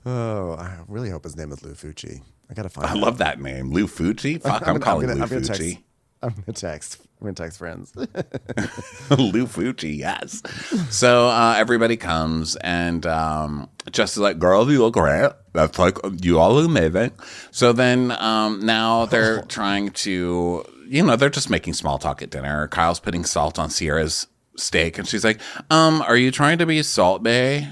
Oh, I really hope his name is Lou Fucci. I gotta find. I love that name, Lou Fucci. Fuck, I'm calling Lou Fucci. I'm gonna text friends. Lou Fucci, yes. So everybody comes and Jess is like, girl, you look great. That's like, you all look amazing. So then now they're trying to, they're just making small talk at dinner. Kyle's putting salt on Sierra's steak and she's like, are you trying to be Salt Bae?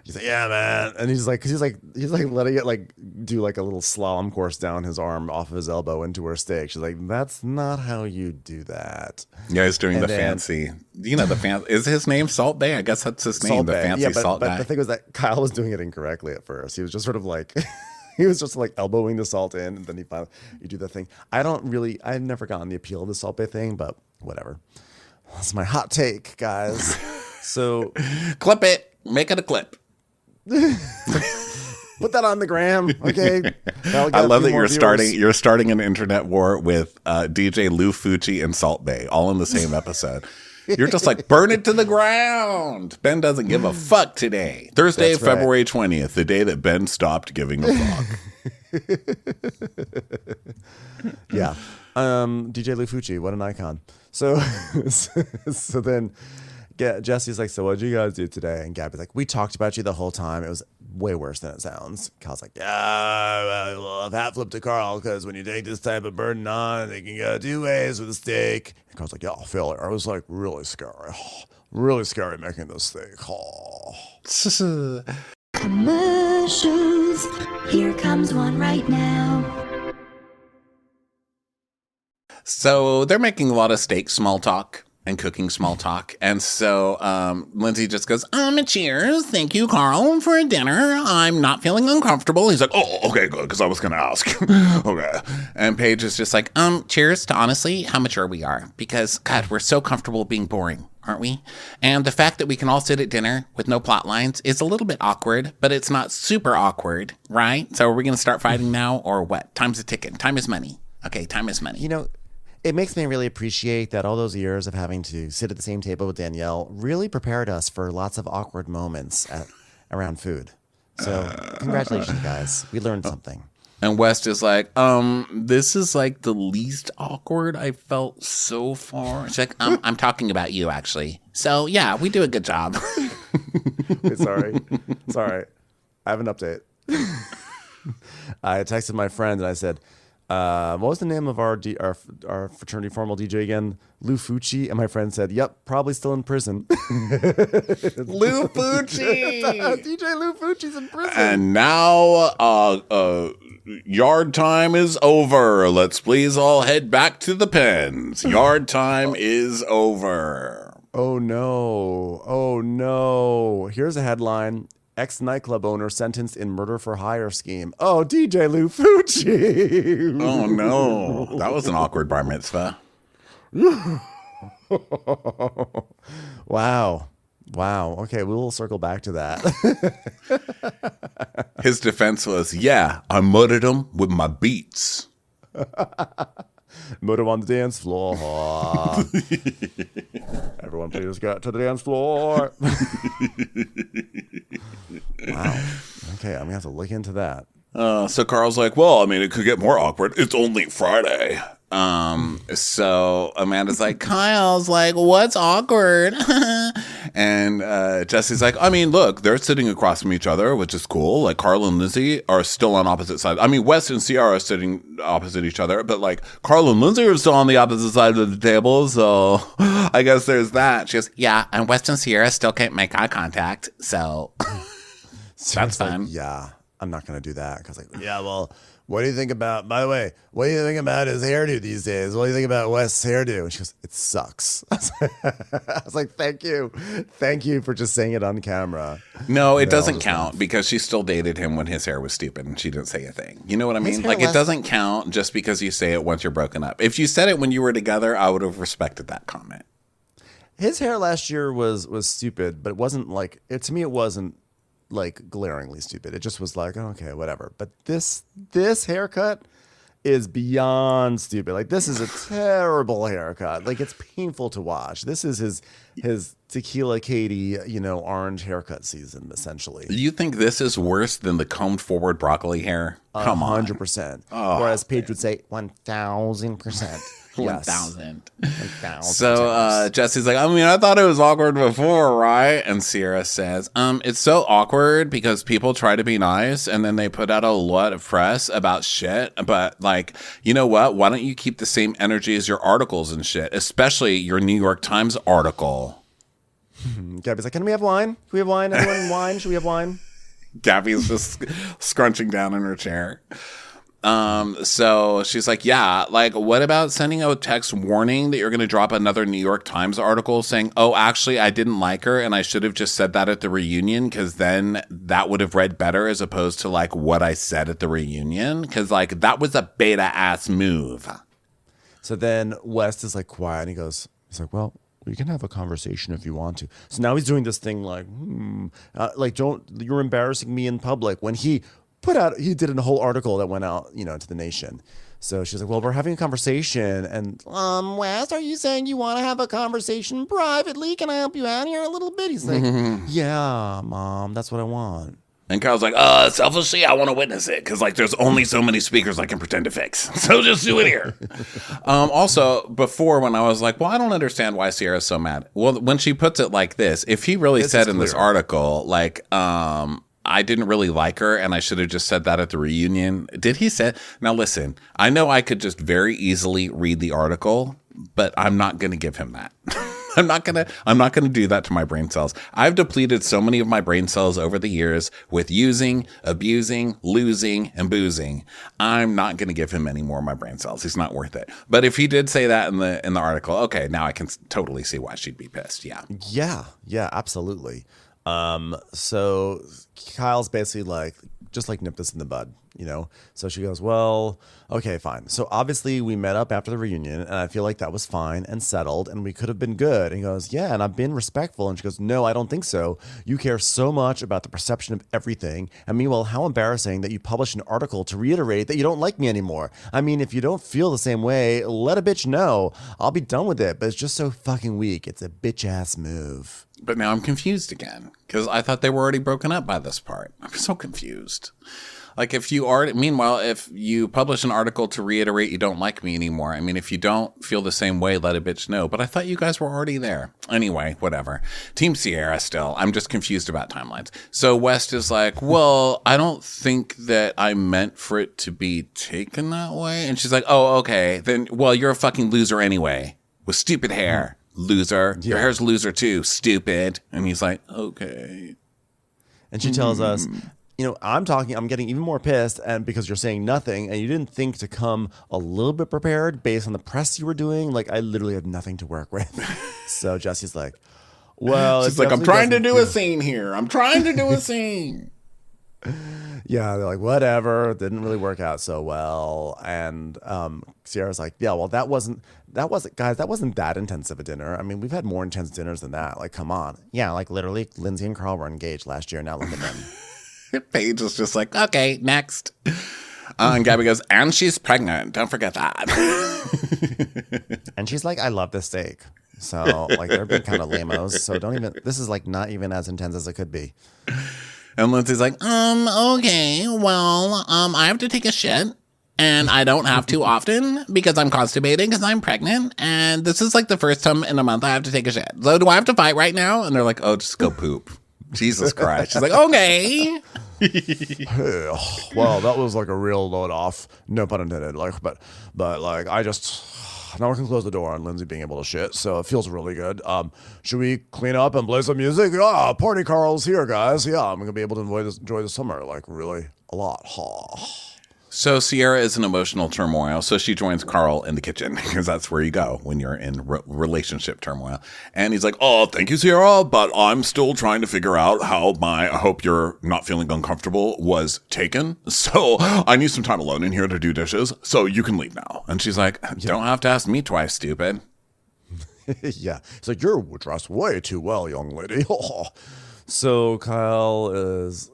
He's like, yeah, man. And he's like letting it like do like a little slalom course down his arm off of his elbow into her steak. She's like, that's not how you do that. Yeah, he's doing fancy. Is his name Salt Bae? I guess that's his name, Salt the Bae. Fancy salt guy. But the thing was that Kyle was doing it incorrectly at first. He was just sort of like he was just like elbowing the salt in, and then you do the thing. I've never gotten the appeal of the Salt Bae thing, but whatever. That's my hot take, guys. So clip it, make it a clip. Put that on the gram, okay? I love that you're starting an internet war with DJ Lou Fucci and Salt Bae all in the same episode. You're just like, burn it to the ground. Ben doesn't give a fuck today. Thursday, That's right. February 20th, the day that Ben stopped giving a fuck. Yeah. DJ Lou Fucci, what an icon. So then Jesse's like, so what'd you guys do today? And Gabby's like, we talked about you the whole time. It was way worse than it sounds. Kyle's like, yeah, well, I've hat flipped to Carl because when you take this type of burden on, it can go two ways with a steak. And Carl's like, yeah, I'll feel it. I was like, really scary. Really scary making this steak. Commercials. Here comes one right now. So they're making a lot of steak small talk and cooking small talk. And so Lindsay just goes, cheers. Thank you, Carl, for dinner. I'm not feeling uncomfortable. He's like, Oh, okay, good, because I was going to ask. Okay. and Paige is just like, cheers to honestly how mature we are. Because, God, we're so comfortable being boring, aren't we? And the fact that we can all sit at dinner with no plot lines is a little bit awkward, but it's not super awkward, right? So are we going to start fighting now or what? Time's a ticking. Time is money. Okay, time is money. You know, it makes me really appreciate that all those years of having to sit at the same table with Danielle really prepared us for lots of awkward moments around food. So congratulations, guys. We learned something. And West is like, this is like the least awkward I felt so far. She's like, I'm talking about you, actually. So, yeah, we do a good job. Sorry. I have an update. I texted my friend and I said, what was the name of our fraternity formal DJ again? Lou Fucci. And my friend said, yep, probably still in prison. Lou Fucci. DJ Lou Fucci's in prison. And now, yard time is over. Let's please all head back to the pens. Yard time is over. Oh no. Here's a headline. Ex-nightclub owner sentenced in murder for hire scheme. Oh, DJ Lou Fucci. Oh, no. That was an awkward bar mitzvah. Wow. Okay, we'll circle back to that. His defense was, yeah, I murdered him with my beats. Murder on the dance floor. Everyone please get to the dance floor. Wow. Okay, I'm going to have to look into that. So Carl's like, well, I mean, it could get more awkward. It's only Friday. So Amanda's like, Kyle's like, what's awkward? And Jesse's like, I mean, look, they're sitting across from each other, which is cool. Like, Carl and Lindsay are still on opposite sides. I mean, Wes and Ciara are sitting opposite each other, but like, Carl and Lindsay are still on the opposite side of the table. So I guess there's that. She goes, yeah, and Wes and Ciara still can't make eye contact. So that's fine. Yeah, I'm not going to do that. Because, like, yeah, well, what do you think about, by the way, what do you think about his hairdo these days? What do you think about Wes' hairdo? And she goes, it sucks. I was like, thank you. Thank you for just saying it on camera. No, it doesn't count because she still dated him when his hair was stupid and she didn't say a thing. You know what I mean? Like, it doesn't count just because you say it once you're broken up. If you said it when you were together, I would have respected that comment. His hair last year was stupid, but it wasn't like, to me, it wasn't like glaringly stupid. It just was like, okay, whatever. But this haircut is beyond stupid. Like, this is a terrible haircut. Like, it's painful to watch. This is his Tequila Katie, orange haircut season, essentially. You think this is worse than the combed forward broccoli hair? Come on. 100%. Whereas Paige would say 1,000%. Yes. 1,000. 1,000%. So Jesse's like, I mean, I thought it was awkward before, right? And Ciara says, it's so awkward because people try to be nice and then they put out a lot of press about shit. But like, you know what? Why don't you keep the same energy as your articles and shit, especially your New York Times article? Gabby's like, can we have wine? Can we have wine? Everyone wine? Should we have wine? Gabby's just scrunching down in her chair. So she's like, yeah, like, what about sending a text warning that you're going to drop another New York Times article saying, oh, actually, I didn't like her and I should have just said that at the reunion because then that would have read better as opposed to like what I said at the reunion because like that was a beta ass move. So then West is like quiet and he's like, well, we can have a conversation if you want to. So now he's doing this thing like, you're embarrassing me in public when he did a whole article that went out, to the nation. So she's like, well, we're having a conversation. And, West, are you saying you want to have a conversation privately? Can I help you out here a little bit? He's like, yeah, Mom, that's what I want. And Kyle's like, selfishly, I want to witness it because, like, there's only so many speakers I can pretend to fix. So just do it here. Also, before when I was like, well, I don't understand why Ciara's so mad. Well, when she puts it like this, if he really said in this article, like, I didn't really like her and I should have just said that at the reunion. Did he say? Now, listen, I know I could just very easily read the article, but I'm not going to give him that. I'm not gonna do that to my brain cells. I've depleted so many of my brain cells over the years with using, abusing, losing, and boozing. I'm not gonna give him any more of my brain cells. He's not worth it. But if he did say that in the article, okay, now I can totally see why she'd be pissed. Yeah. Yeah, absolutely. So Kyle's basically like, just like nip this in the bud, you know? So she goes, well, okay, fine. So obviously we met up after the reunion and I feel like that was fine and settled and we could have been good. And he goes, yeah, and I've been respectful. And she goes, no, I don't think so. You care so much about the perception of everything. And meanwhile, how embarrassing that you published an article to reiterate that you don't like me anymore. I mean, if you don't feel the same way, let a bitch know. I'll be done with it, but it's just so fucking weak. It's a bitch ass move. But now I'm confused again because I thought they were already broken up by this part. I'm so confused. Like if you publish an article to reiterate you don't like me anymore. I mean, if you don't feel the same way, let a bitch know. But I thought you guys were already there. Anyway, whatever. Team Sierra still. I'm just confused about timelines. So West is like, well, I don't think that I meant for it to be taken that way. And she's like, oh, okay. Then, well, you're a fucking loser anyway with stupid hair. Loser. Your hair's loser too. Stupid. And he's like, okay. And she tells us, you know, I'm getting even more pissed and because you're saying nothing and you didn't think to come a little bit prepared based on the press you were doing. Like, I literally have nothing to work with. So Jesse's like, well, she's like, I'm trying to do a scene here. I'm trying to do a scene. Yeah, they're like, whatever. Didn't really work out so well. And Sierra's like, yeah, well, that wasn't that intense of a dinner. I mean, we've had more intense dinners than that. Like, come on. Yeah, like literally Lindsay and Carl were engaged last year. Now look at them. Paige is just like, okay, next. And Gabby goes, and she's pregnant. Don't forget that. And she's like, I love this steak. So like they're being kind of lame-os. So this is like not even as intense as it could be. And Lindsay's like, okay, well, I have to take a shit. And I don't have to often because I'm constipated because I'm pregnant. And this is like the first time in a month I have to take a shit. So do I have to fight right now? And they're like, oh, just go poop. Jesus Christ. She's like, okay. Well, that was like a real load off. No pun intended. Like, but like now we can close the door on Lindsay being able to shit, so it feels really good. Should we clean up and play some music? Yeah, Party Carl's here, guys. Yeah, I'm gonna be able to enjoy the summer like really a lot. So Sierra is in emotional turmoil, so she joins Carl in the kitchen because that's where you go when you're in relationship turmoil. And he's like, oh, thank you, Sierra, but I'm still trying to figure out how I hope you're not feeling uncomfortable was taken. So I need some time alone in here to do dishes, so you can leave now. And she's like, don't have to ask me twice, stupid. Yeah. It's like, you're dressed way too well, young lady. So Kyle's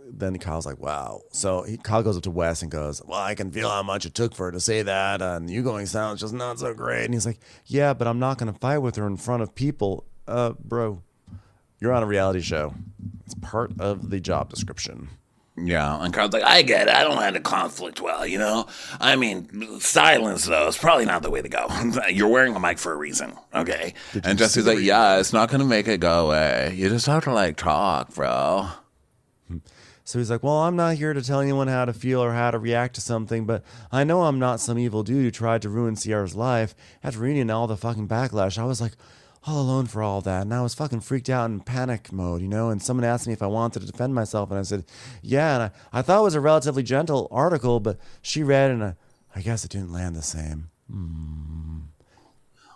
like, wow. So Kyle goes up to Wes and goes, well, I can feel how much it took for her to say that. And you going sounds just not so great. And he's like, yeah, but I'm not going to fight with her in front of people. Bro, you're on a reality show. It's part of the job description. Yeah, and Carl's like, I get it. I don't have to conflict well, you know? I mean, silence, though, is probably not the way to go. You're wearing a mic for a reason, okay? And Jesse's like, yeah, it's not going to make it go away. You just have to, like, talk, bro. So he's like, well, I'm not here to tell anyone how to feel or how to react to something, but I know I'm not some evil dude who tried to ruin Sierra's life. After reading all the fucking backlash, I was like, all alone for all that, and I was fucking freaked out in panic mode, you know, and someone asked me if I wanted to defend myself, and I said, yeah, and I thought it was a relatively gentle article, but she read, and I guess it didn't land the same.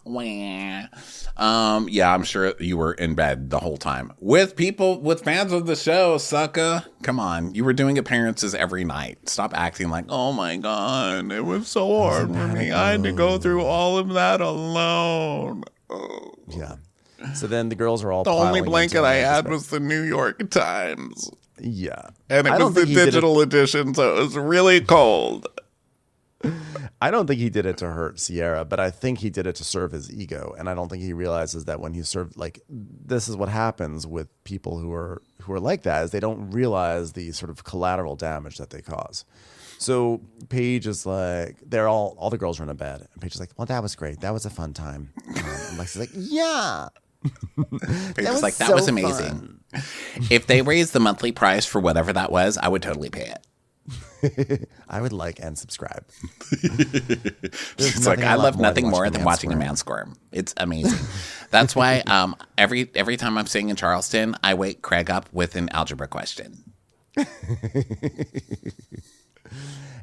Yeah, I'm sure you were in bed the whole time. With fans of the show, sucker. Come on, you were doing appearances every night. Stop acting like, oh my God, it was so hard for me. I had to go through all of that alone. Oh. Yeah. So then the girls are all the only blanket I had was the New York Times. Yeah. And it was the digital edition, so it was really cold. I don't think he did it to hurt Sierra, but I think he did it to serve his ego. And I don't think he realizes that when he served, like, this is what happens with people who are like that, is they don't realize the sort of collateral damage that they cause. So Paige is like, all the girls are in a bed. And Paige is like, well, that was great. That was a fun time. And Lexi's like, yeah. Paige was like, that was amazing. If they raised the monthly price for whatever that was, I would totally pay it. I would like and subscribe. It's like, I love nothing more than watching a man squirm. It's amazing. That's why every time I'm staying in Charleston, I wake Craig up with an algebra question.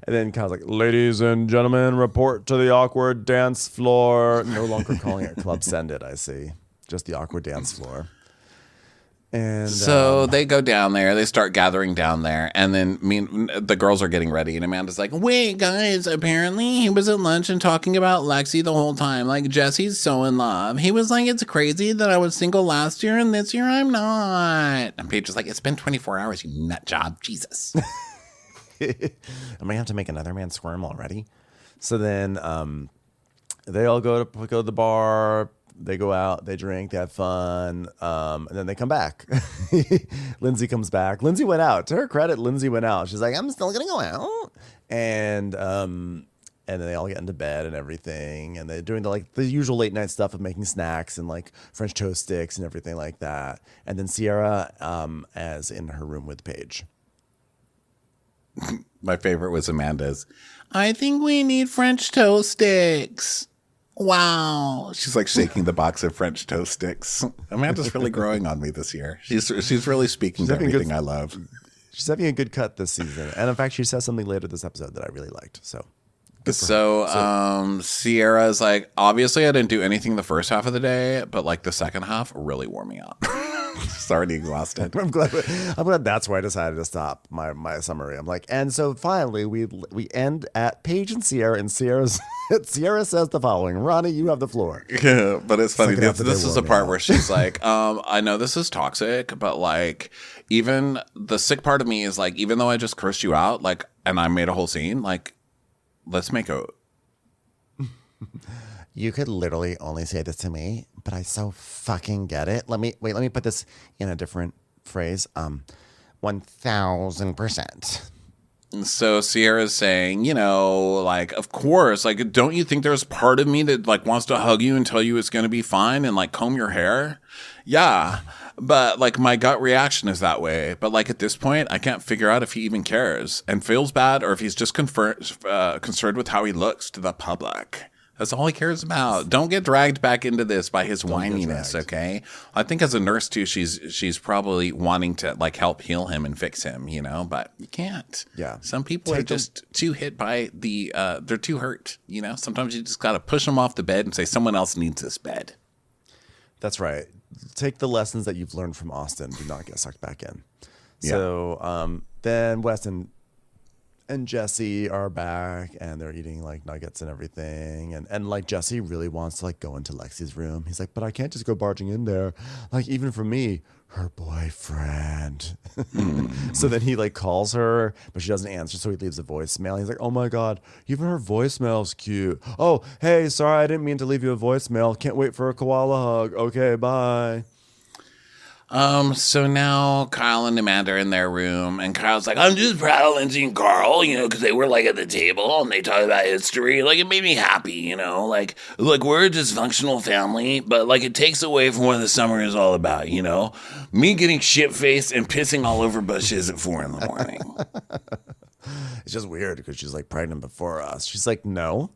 And then Kyle's like, ladies and gentlemen, report to the awkward dance floor. No longer calling it Club Send It, I see. Just the awkward dance floor. And so they go down there. They start gathering down there. And then the girls are getting ready. And Amanda's like, wait, guys, apparently he was at lunch and talking about Lexi the whole time. Like, Jesse's so in love. He was like, it's crazy that I was single last year and this year I'm not. And Paige is like, it's been 24 hours, you nut job. Jesus. I'm going to have to make another man squirm already. So then they all go to the bar. They go out, they drink, they have fun, and then they come back. Lindsay comes back. Lindsay went out. To her credit, Lindsay went out. She's like, I'm still going to go out. And then they all get into bed and everything. And they're doing the usual late night stuff of making snacks and like French toast sticks and everything like that. And then Sierra as in her room with Paige. My favorite was Amanda's. I think we need French toast sticks. Wow. She's like shaking the box of French toast sticks. Amanda's really growing on me this year. She's really speaking to everything I love. She's having a good cut this season. And in fact, she says something later this episode that I really liked. So Sierra's like, obviously I didn't do anything the first half of the day, but like the second half really wore me out. Just already exhausted. I'm glad that's why I decided to stop my summary. I'm like, and so finally we end at Paige and Sierra Sierra says the following. Ronnie, you have the floor. Yeah, but it's funny. This is the part where she's like, I know this is toxic, but like, even the sick part of me is like, even though I just cursed you out, like, and I made a whole scene, like, let's make out. You could literally only say this to me, but I so fucking get it. Let me put this in a different phrase. 1000%. So Sierra's saying, like, of course, like, don't you think there's part of me that like wants to hug you and tell you it's going to be fine and like comb your hair? Yeah. But like my gut reaction is that way. But like at this point, I can't figure out if he even cares and feels bad or if he's just concerned with how he looks to the public. That's all he cares about. Don't get dragged back into this by his whininess, okay? I think as a nurse too, she's probably wanting to like help heal him and fix him, but you can't. Yeah. Some people are just too hit by they're too hurt, Sometimes you just got to push them off the bed and say someone else needs this bed. That's right. Take the lessons that you've learned from Austin. Do not get sucked back in. Yeah. So then Weston and Jesse are back and they're eating like nuggets and everything. And like Jesse really wants to like go into Lexi's room. He's like, but I can't just go barging in there. Like even for me, her boyfriend. So then he like calls her, but she doesn't answer. So he leaves a voicemail. He's like, oh my God, even her voicemail's cute. Oh, hey, sorry, I didn't mean to leave you a voicemail. Can't wait for a koala hug. Okay, bye. So now Kyle and Amanda are in their room, and Kyle's like, I'm just proud of Lindsay and Carl, because they were like at the table and they talked about history. Like it made me happy, like we're a dysfunctional family, but like it takes away from what the summer is all about, me getting shit-faced and pissing all over bushes at 4 a.m. It's just weird because she's like pregnant before us. She's like, no,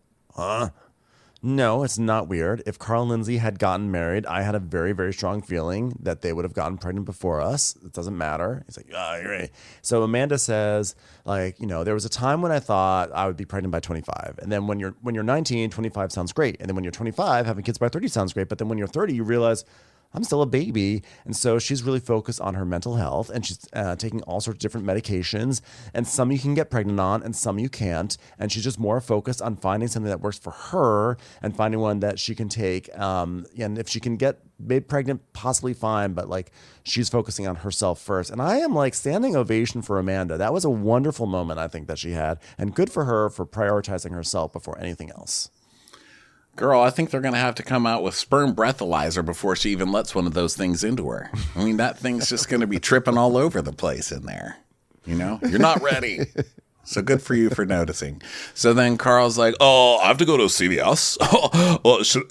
No, it's not weird. If Carl and Lindsay had gotten married, I had a very, very strong feeling that they would have gotten pregnant before us. It doesn't matter. He's like, you're right. So Amanda says, like, there was a time when I thought I would be pregnant by 25. And then when you're 19, 25 sounds great. And then when you're 25, having kids by 30 sounds great. But then when you're 30, you realize I'm still a baby. And so she's really focused on her mental health and she's taking all sorts of different medications, and some you can get pregnant on and some you can't. And she's just more focused on finding something that works for her and finding one that she can take. And if she can get made pregnant, possibly fine. But like she's focusing on herself first. And I am like standing ovation for Amanda. That was a wonderful moment I think that she had, and good for her for prioritizing herself before anything else. Girl, I think they're going to have to come out with sperm breathalyzer before she even lets one of those things into her. I mean, that thing's just going to be tripping all over the place in there. You're not ready. So good for you for noticing. So then Carl's like, oh, I have to go to CVS.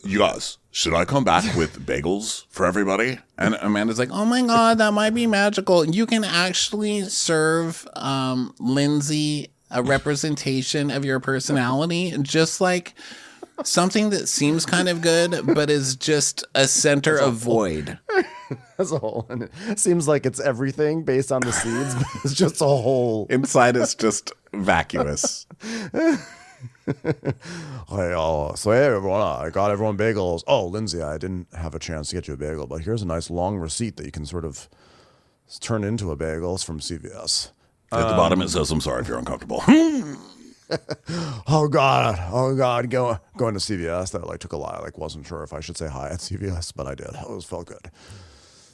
You guys, should I come back with bagels for everybody? And Amanda's like, oh my God, that might be magical. You can actually serve Lindsay a representation of your personality, just like something that seems kind of good, but is just a center of void. As a whole. And it seems like it's everything based on the seeds, but it's just a whole. Inside is just vacuous. So hey everyone, I got everyone bagels. Oh, Lindsay, I didn't have a chance to get you a bagel, but here's a nice long receipt that you can sort of turn into a bagel. It's from CVS. At the bottom it says, I'm sorry if you're uncomfortable. Oh God, going to CVS. That like took a lot. I like wasn't sure if I should say hi at CVS, but I did. It felt good.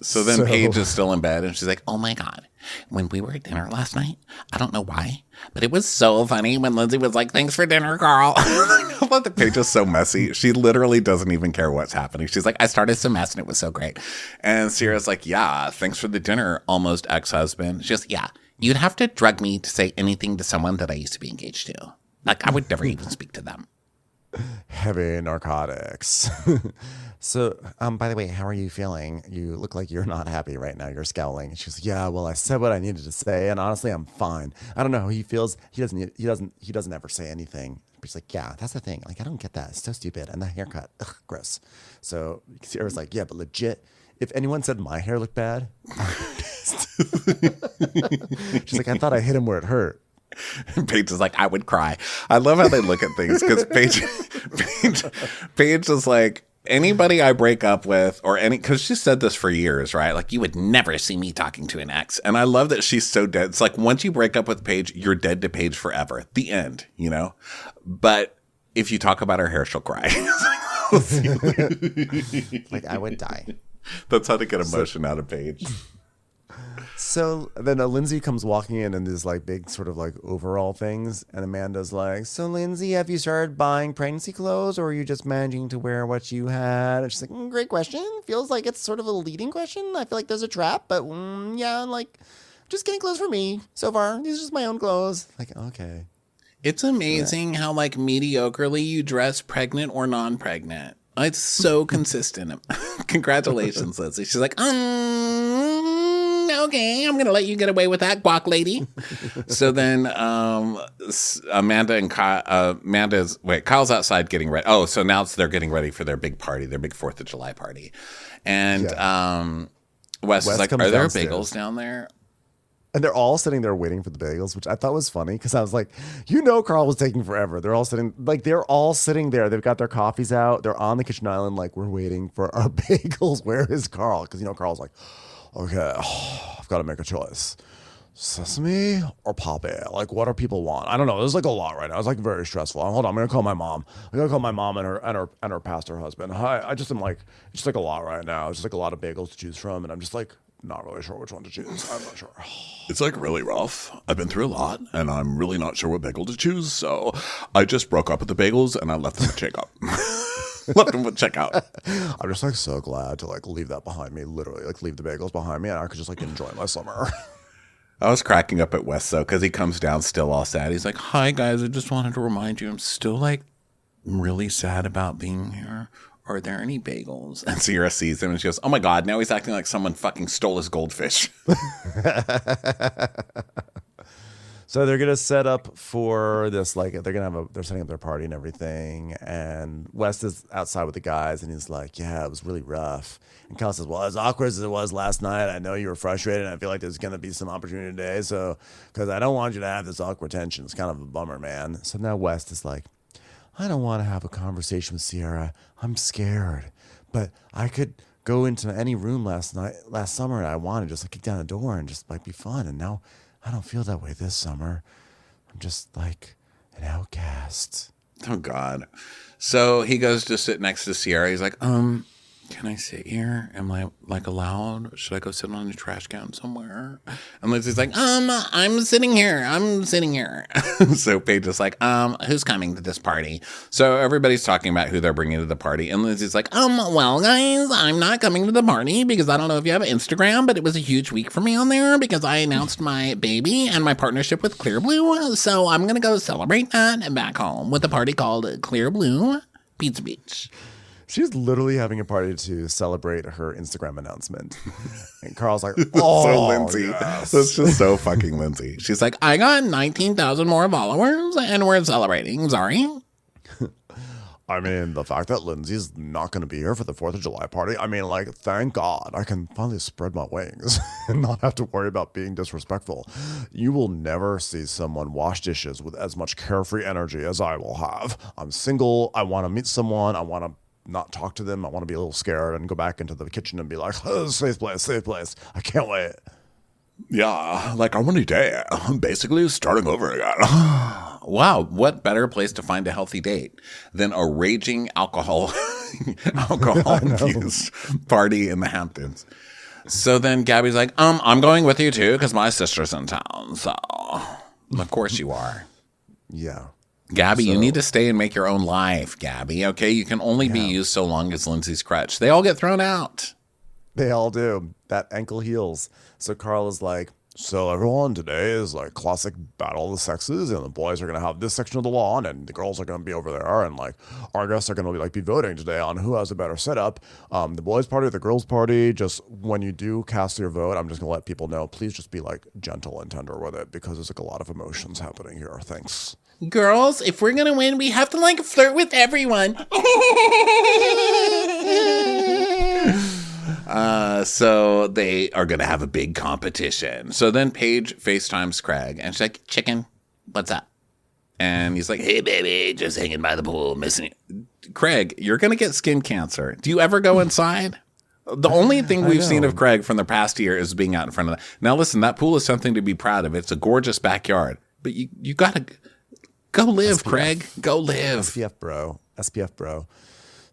So then Paige is still in bed and she's like, oh my God, when we were at dinner last night, I don't know why, but it was so funny when Lindsay was like, thanks for dinner, Carl. I love that Paige is so messy. She literally doesn't even care what's happening. She's like, I started some mess and it was so great. And Sierra's like, yeah, thanks for the dinner, almost ex-husband. She goes, yeah, you'd have to drug me to say anything to someone that I used to be engaged to. Like, I would never even speak to them. Heavy narcotics. So, by the way, how are you feeling? You look like you're not happy right now. You're scowling. And she's like, yeah, well, I said what I needed to say, and honestly, I'm fine. I don't know how he feels. He doesn't ever say anything. But she's like, yeah, that's the thing. Like, I don't get that. It's so stupid. And the haircut, ugh, gross. So Sierra's like, yeah, but legit, if anyone said my hair looked bad, she's like, I thought I hit him where it hurt. Paige is like, I would cry. I love how they look at things because Paige is like, anybody I break up with or because she said this for years, right? Like, you would never see me talking to an ex. And I love that she's so dead. It's like, once you break up with Paige, you're dead to Paige forever. The end, you know? But if you talk about her hair, she'll cry. Like, I would die. That's how to get emotion out of Paige. So then Lindsay comes walking in these like big sort of like overall things. And Amanda's like, so Lindsay, have you started buying pregnancy clothes or are you just managing to wear what you had? And she's like, great question. Feels like it's sort of a leading question. I feel like there's a trap, but yeah, like just getting clothes for me so far. These are just my own clothes. Like, okay. It's amazing how like mediocrely you dress pregnant or non-pregnant. It's so consistent. Congratulations, Lindsay. She's like, okay, I'm going to let you get away with that, guac lady. So then Amanda and Kyle's outside getting ready. Oh, so now they're getting ready for their big party, their big 4th of July party. And Wes is like, are there bagels down there? And they're all sitting there waiting for the bagels, which I thought was funny because I was like, Carl was taking forever. They're all sitting there. They've got their coffees out. They're on the kitchen island like, we're waiting for our bagels. Where is Carl? Because, Carl's like, okay, I've got to make a choice. Sesame or Popeye? Like, what do people want? I don't know. There's like a lot right now. It's like very stressful. Hold on, I'm gonna call my mom. I'm gonna call my mom and her pastor husband. Hi, I just am like, it's just like a lot right now. It's just like a lot of bagels to choose from, and I'm just like not really sure which one to choose. I'm not sure. It's like really rough. I've been through a lot, and I'm really not sure what bagel to choose. So I just broke up with the bagels, and I left them at checkout. Left them at checkout. I'm just like so glad to like leave that behind me. Literally, like leave the bagels behind me, and I could just like enjoy my summer. I was cracking up at Wes though, because he comes down still all sad. He's like, "Hi guys, I just wanted to remind you, I'm still like really sad about being here. Are there any bagels?" And Sierra sees him and she goes, "Oh my God, now he's acting like someone fucking stole his goldfish." So they're gonna set up for this, like they're setting up their party and everything. And West is outside with the guys, and he's like, "Yeah, it was really rough." And Kyle says, "Well, as awkward as it was last night, I know you were frustrated. And I feel like there's gonna be some opportunity today, so because I don't want you to have this awkward tension. It's kind of a bummer, man." So now West is like, "I don't want to have a conversation with Sierra. I'm scared, but I could go into any room last summer, and I wanted just like kick down the door and just like be fun. And now I don't feel that way this summer. I'm just like an outcast." Oh God. So he goes to sit next to Sierra. He's like, "Can I sit here? Am I like allowed? Should I go sit on a trash can somewhere?" And Lindsay's like, I'm sitting here. So Paige is like, who's coming to this party? So everybody's talking about who they're bringing to the party. And Lindsay's like, well, guys, I'm not coming to the party because I don't know if you have Instagram, but it was a huge week for me on there because I announced my baby and my partnership with Clear Blue. So I'm going to go celebrate that back home with a party called Clear Blue Pizza Beach. She's literally having a party to celebrate her Instagram announcement. And Carl's like, oh, So Lindsay. yes. That's just so fucking Lindsay. She's like, I got 19,000 more followers and we're celebrating. Sorry. I mean, the fact that Lindsay's not going to be here for the 4th of July party, I mean, like, thank God I can finally spread my wings and not have to worry about being disrespectful. You will never see someone wash dishes with as much carefree energy as I will have. I'm single. I want to meet someone. I want to not talk to them. I want to be a little scared and go back into the kitchen and be like, oh, safe place, safe place. I can't wait. Yeah, like on a new day, I'm basically starting over again. Wow, what better place to find a healthy date than a raging alcohol-infused party in the Hamptons? So then Gabby's like, I'm going with you too because my sister's in town. So, of course you are. Yeah. Gabby, you need to stay and make your own life, Gabby. Okay, you can only be used so long as Lindsay's crutch. They all get thrown out. They all do. That ankle heals. So Carl is like, so everyone, today is like classic battle of the sexes, and the boys are going to have this section of the lawn, and the girls are going to be over there, and like our guests are going to be voting today on who has a better setup. The boys' party or the girls' party. Just when you do cast your vote, I'm just going to let people know, please just be like gentle and tender with it because there's like a lot of emotions happening here. Thanks. Girls, if we're going to win, we have to like flirt with everyone. So they are going to have a big competition. So then Paige FaceTimes Craig and she's like, chicken, what's up? And he's like, hey, baby, just hanging by the pool, missing you. Craig, you're going to get skin cancer. Do you ever go inside? The only thing we've seen of Craig from the past year is being out in front of that. Now, listen, that pool is something to be proud of. It's a gorgeous backyard. But you got to go live, SPF. Craig. Go live. SPF, bro. SPF, bro.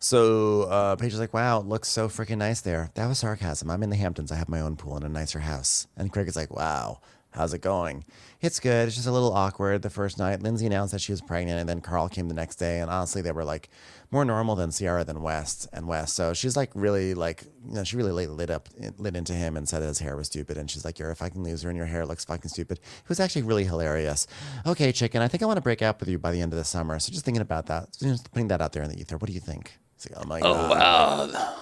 So Paige is like, wow, it looks so freaking nice there. That was sarcasm. I'm in the Hamptons. I have my own pool in a nicer house. And Craig is like, wow, how's it going? It's good. It's just a little awkward the first night. Lindsay announced that she was pregnant, and then Carl came the next day. And honestly, they were like more normal than Ciara than West. So she's like really like, you know, she really lit into him and said his hair was stupid. And she's like, you're a fucking loser and your hair looks fucking stupid. It was actually really hilarious. Okay, chicken, I think I want to break up with you by the end of the summer. So just thinking about that, just putting that out there in the ether. What do you think? Like, oh my God. Wow.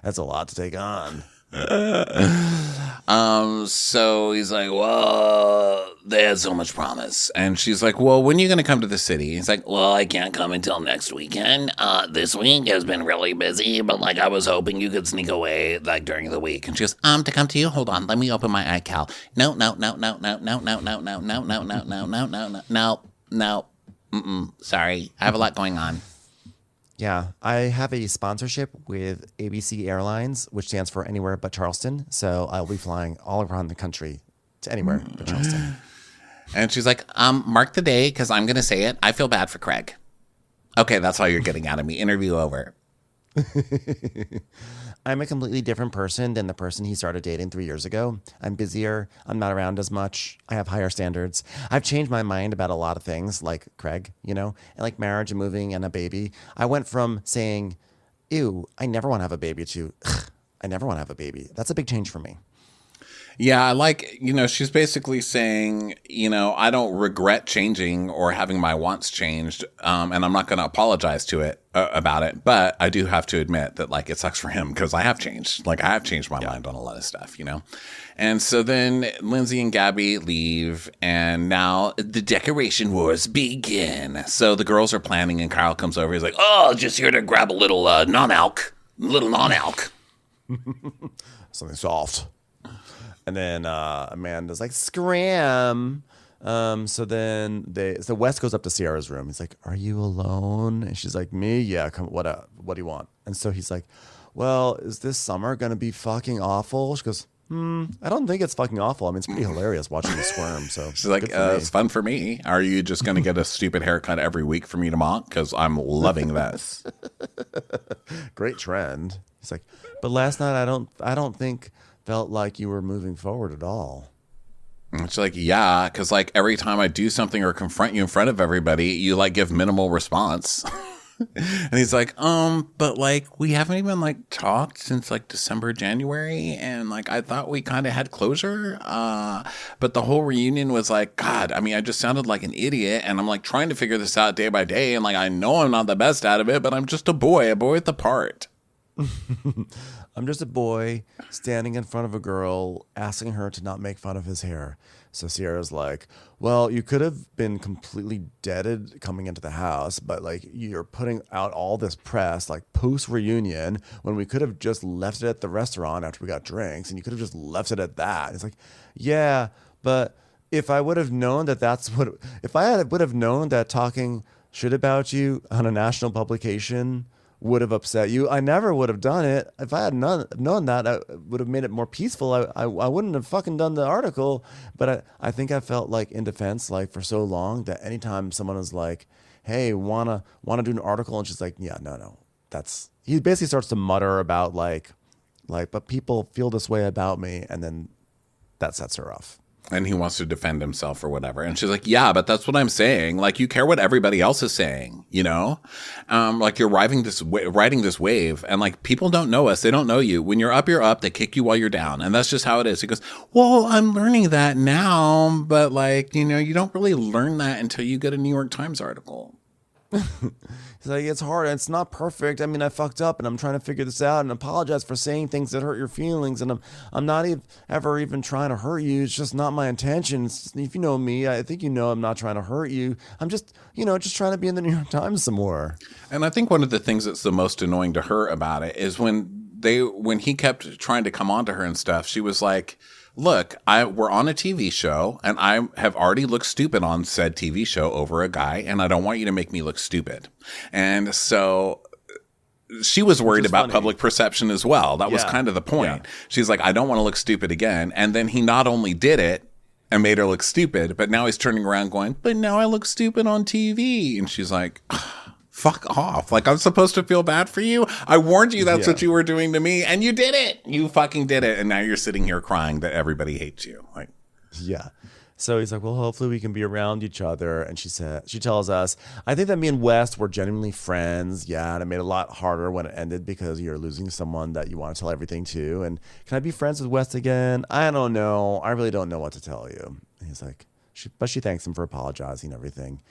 That's a lot to take on. So he's like, well, they had so much promise. And she's like, well, when are you going to come to the city? He's like, well, I can't come until next weekend. This week has been really busy, but like I was hoping you could sneak away like during the week. And she goes, to come to you? Hold on. Let me open my iCal. No. Sorry. I have a lot going on. Yeah, I have a sponsorship with ABC Airlines, which stands for Anywhere But Charleston. So I'll be flying all around the country to anywhere but Charleston. And she's like, mark the day because I'm going to say it. I feel bad for Craig. Okay, that's all you're getting out of me. Interview over. I'm a completely different person than the person he started dating 3 years ago. I'm busier. I'm not around as much. I have higher standards. I've changed my mind about a lot of things, like Craig, you know, and like marriage and moving and a baby. I went from saying, ew, I never want to have a baby to, I never want to have a baby. That's a big change for me. Yeah, like, you know, she's basically saying, you know, I don't regret changing or having my wants changed, and I'm not going to apologize to it about it. But I do have to admit that, like, it sucks for him because I have changed. Like, I have changed my mind on a lot of stuff, you know. And so then Lindsay and Gabby leave, and now the decoration wars begin. So the girls are planning, and Kyle comes over. He's like, oh, just here to grab a little non-alc. Something soft. And then Amanda's like, scram. So then Wes goes up to Ciara's room. He's like, are you alone? And she's like, me? Yeah, come. What do you want? And so he's like, well, is this summer going to be fucking awful? She goes, I don't think it's fucking awful. I mean, it's pretty hilarious watching you squirm. So she's like, it's fun for me. Are you just going to get a stupid haircut every week for me to mock? Because I'm loving this. Great trend. He's like, but last night I don't think felt like you were moving forward at all. And she's like, yeah, because like every time I do something or confront you in front of everybody, you like give minimal response. And he's like, but like we haven't even like talked since like December, January, and like I thought we kind of had closure. But the whole reunion was like, God, I mean, I just sounded like an idiot, and I'm like trying to figure this out day by day, and like I know I'm not the best at it, but I'm just a boy with the part. I'm just a boy standing in front of a girl asking her to not make fun of his hair. So Sierra's like, well, you could have been completely deaded coming into the house, but like you're putting out all this press like post reunion when we could have just left it at the restaurant after we got drinks, and you could have just left it at that. It's like, yeah, but if I would have known that would have known that talking shit about you on a national publication would have upset you, I never would have done it. If I had known that, I would have made it more peaceful. I wouldn't have fucking done the article. But I think I felt like in defense, like for so long, that anytime someone is like, hey, wanna do an article, and she's like, yeah, no, he basically starts to mutter about like, but people feel this way about me, and then that sets her off. And he wants to defend himself or whatever. And she's like, yeah, but that's what I'm saying. Like, you care what everybody else is saying, you know? Like, you're riding this wave, and, like, people don't know us. They don't know you. When you're up, they kick you while you're down. And that's just how it is. He goes, well, I'm learning that now, but, like, you know, you don't really learn that until you get a New York Times article. He's like, it's hard. It's not perfect. I mean, I fucked up, and I'm trying to figure this out, and apologize for saying things that hurt your feelings. And I'm not ever even trying to hurt you. It's just not my intention. If you know me, I think you know I'm not trying to hurt you. I'm just trying to be in the New York Times some more. And I think one of the things that's the most annoying to her about it is when he kept trying to come on to her and stuff, she was like, look, we're on a TV show, and I have already looked stupid on said TV show over a guy, and I don't want you to make me look stupid. And so she was worried about public perception as well. That was kind of the point. Yeah. She's like, I don't want to look stupid again. And then he not only did it and made her look stupid, but now he's turning around going, but now I look stupid on TV. And she's like, fuck off. Like, I'm supposed to feel bad for you? I warned you that's what you were doing to me, and you did it. You fucking did it. And now you're sitting here crying that everybody hates you. Like, yeah. So he's like, well, hopefully we can be around each other. And she tells us, I think that me and Wes were genuinely friends. Yeah. And it made it a lot harder when it ended because you're losing someone that you want to tell everything to. And can I be friends with Wes again? I don't know. I really don't know what to tell you. And he's like, but she thanks him for apologizing and everything.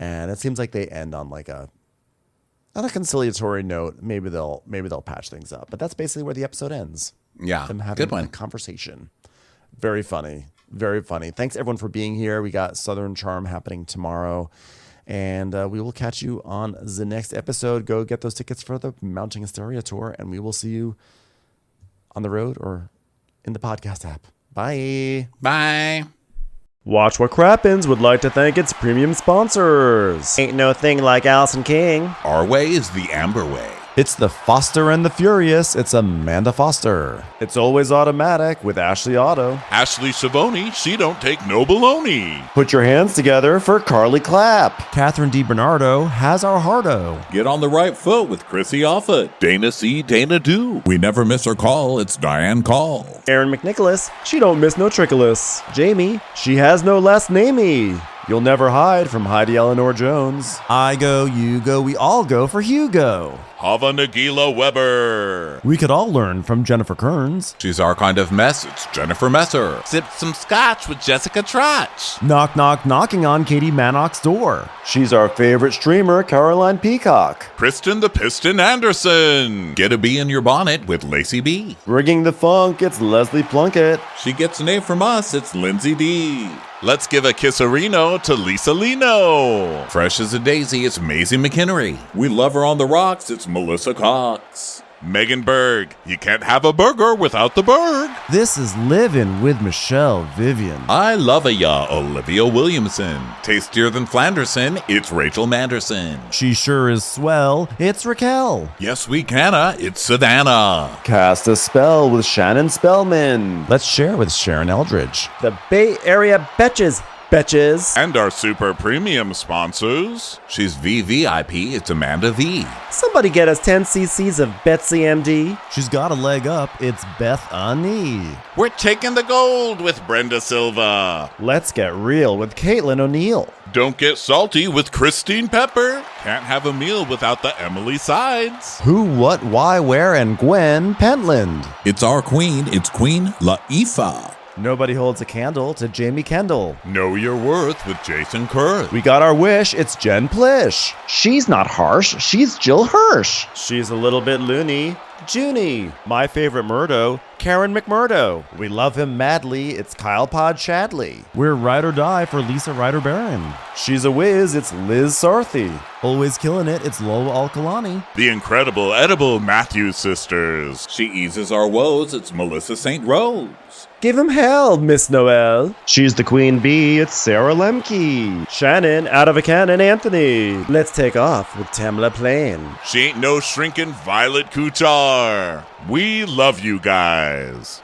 And it seems like they end on like on a conciliatory note. Maybe they'll patch things up, but that's basically where the episode ends. Yeah. Them having good one. A conversation. Very funny. Very funny. Thanks everyone for being here. We got Southern Charm happening tomorrow, and we will catch you on the next episode. Go get those tickets for the Mounting Hysteria tour, and we will see you on the road or in the podcast app. Bye. Bye. Watch What Crappens would like to thank its premium sponsors. Ain't no thing like Allison King. Our way is the Amber way. It's the Foster and the Furious. It's Amanda Foster. It's always automatic with Ashley Auto. Ashley Savoni, she don't take no baloney. Put your hands together for Carly Clapp. Catherine DiBernardo has our hearto. Get on the right foot with Chrissy Offutt. Dana C. Dana Do. We never miss her call. It's Diane Call. Erin McNicholas, she don't miss no trickolas. Jamie, she has no last namey. You'll never hide from Heidi Eleanor Jones. I go, you go, we all go for Hugo. Hava Nagila Weber. We could all learn from Jennifer Kearns. She's our kind of mess. It's Jennifer Messer. Sip some scotch with Jessica Trotch. Knock, knock, knocking on Katie Mannock's door. She's our favorite streamer, Caroline Peacock. Kristen the Piston Anderson. Get a bee in your bonnet with Lacey B. Rigging the funk, it's Leslie Plunkett. She gets an A from us. It's Lindsay D. Let's give a kisserino to Lisa Lino. Fresh as a daisy, it's Maisie McKinnery. We love her on the rocks, it's Melissa Cox. Megan Berg, you can't have a burger without the Berg. This is Livin' with Michelle Vivian. I love ya, Olivia Williamson. Tastier than Flanderson, it's Rachel Manderson. She sure is swell, it's Raquel. Yes, we canna, it's Savannah. Cast a spell with Shannon Spellman. Let's share with Sharon Eldridge. The Bay Area Betches Betches. And our super premium sponsors. She's VVIP. It's Amanda V. Somebody get us 10 cc's of Betsy MD. She's got a leg up. It's Beth Ani. We're taking the gold with Brenda Silva. Let's get real with Caitlin O'Neill. Don't get salty with Christine Pepper. Can't have a meal without the Emily Sides. Who, what, why, where, and Gwen Pentland. It's our queen. It's Queen Laifa. Nobody holds a candle to Jamie Kendall. Know your worth with Jason Kurth. We got our wish, it's Jen Plish. She's not harsh, she's Jill Hirsch. She's a little bit loony. Junie. My favorite Murdo, Karen McMurdo. We love him madly, it's Kyle Pod Shadley. We're ride or die for Lisa Ryder Barron. She's a whiz, it's Liz Sarthy. Always killing it, it's Lola Alkalani. The incredible edible Matthews sisters. She eases our woes. It's Melissa St. Rose. Give him hell, Miss Noel. She's the queen bee, it's Sarah Lemke. Shannon, out of a cannon, Anthony. Let's take off with Tamla Plain. She ain't no shrinking Violet Couture. We love you guys.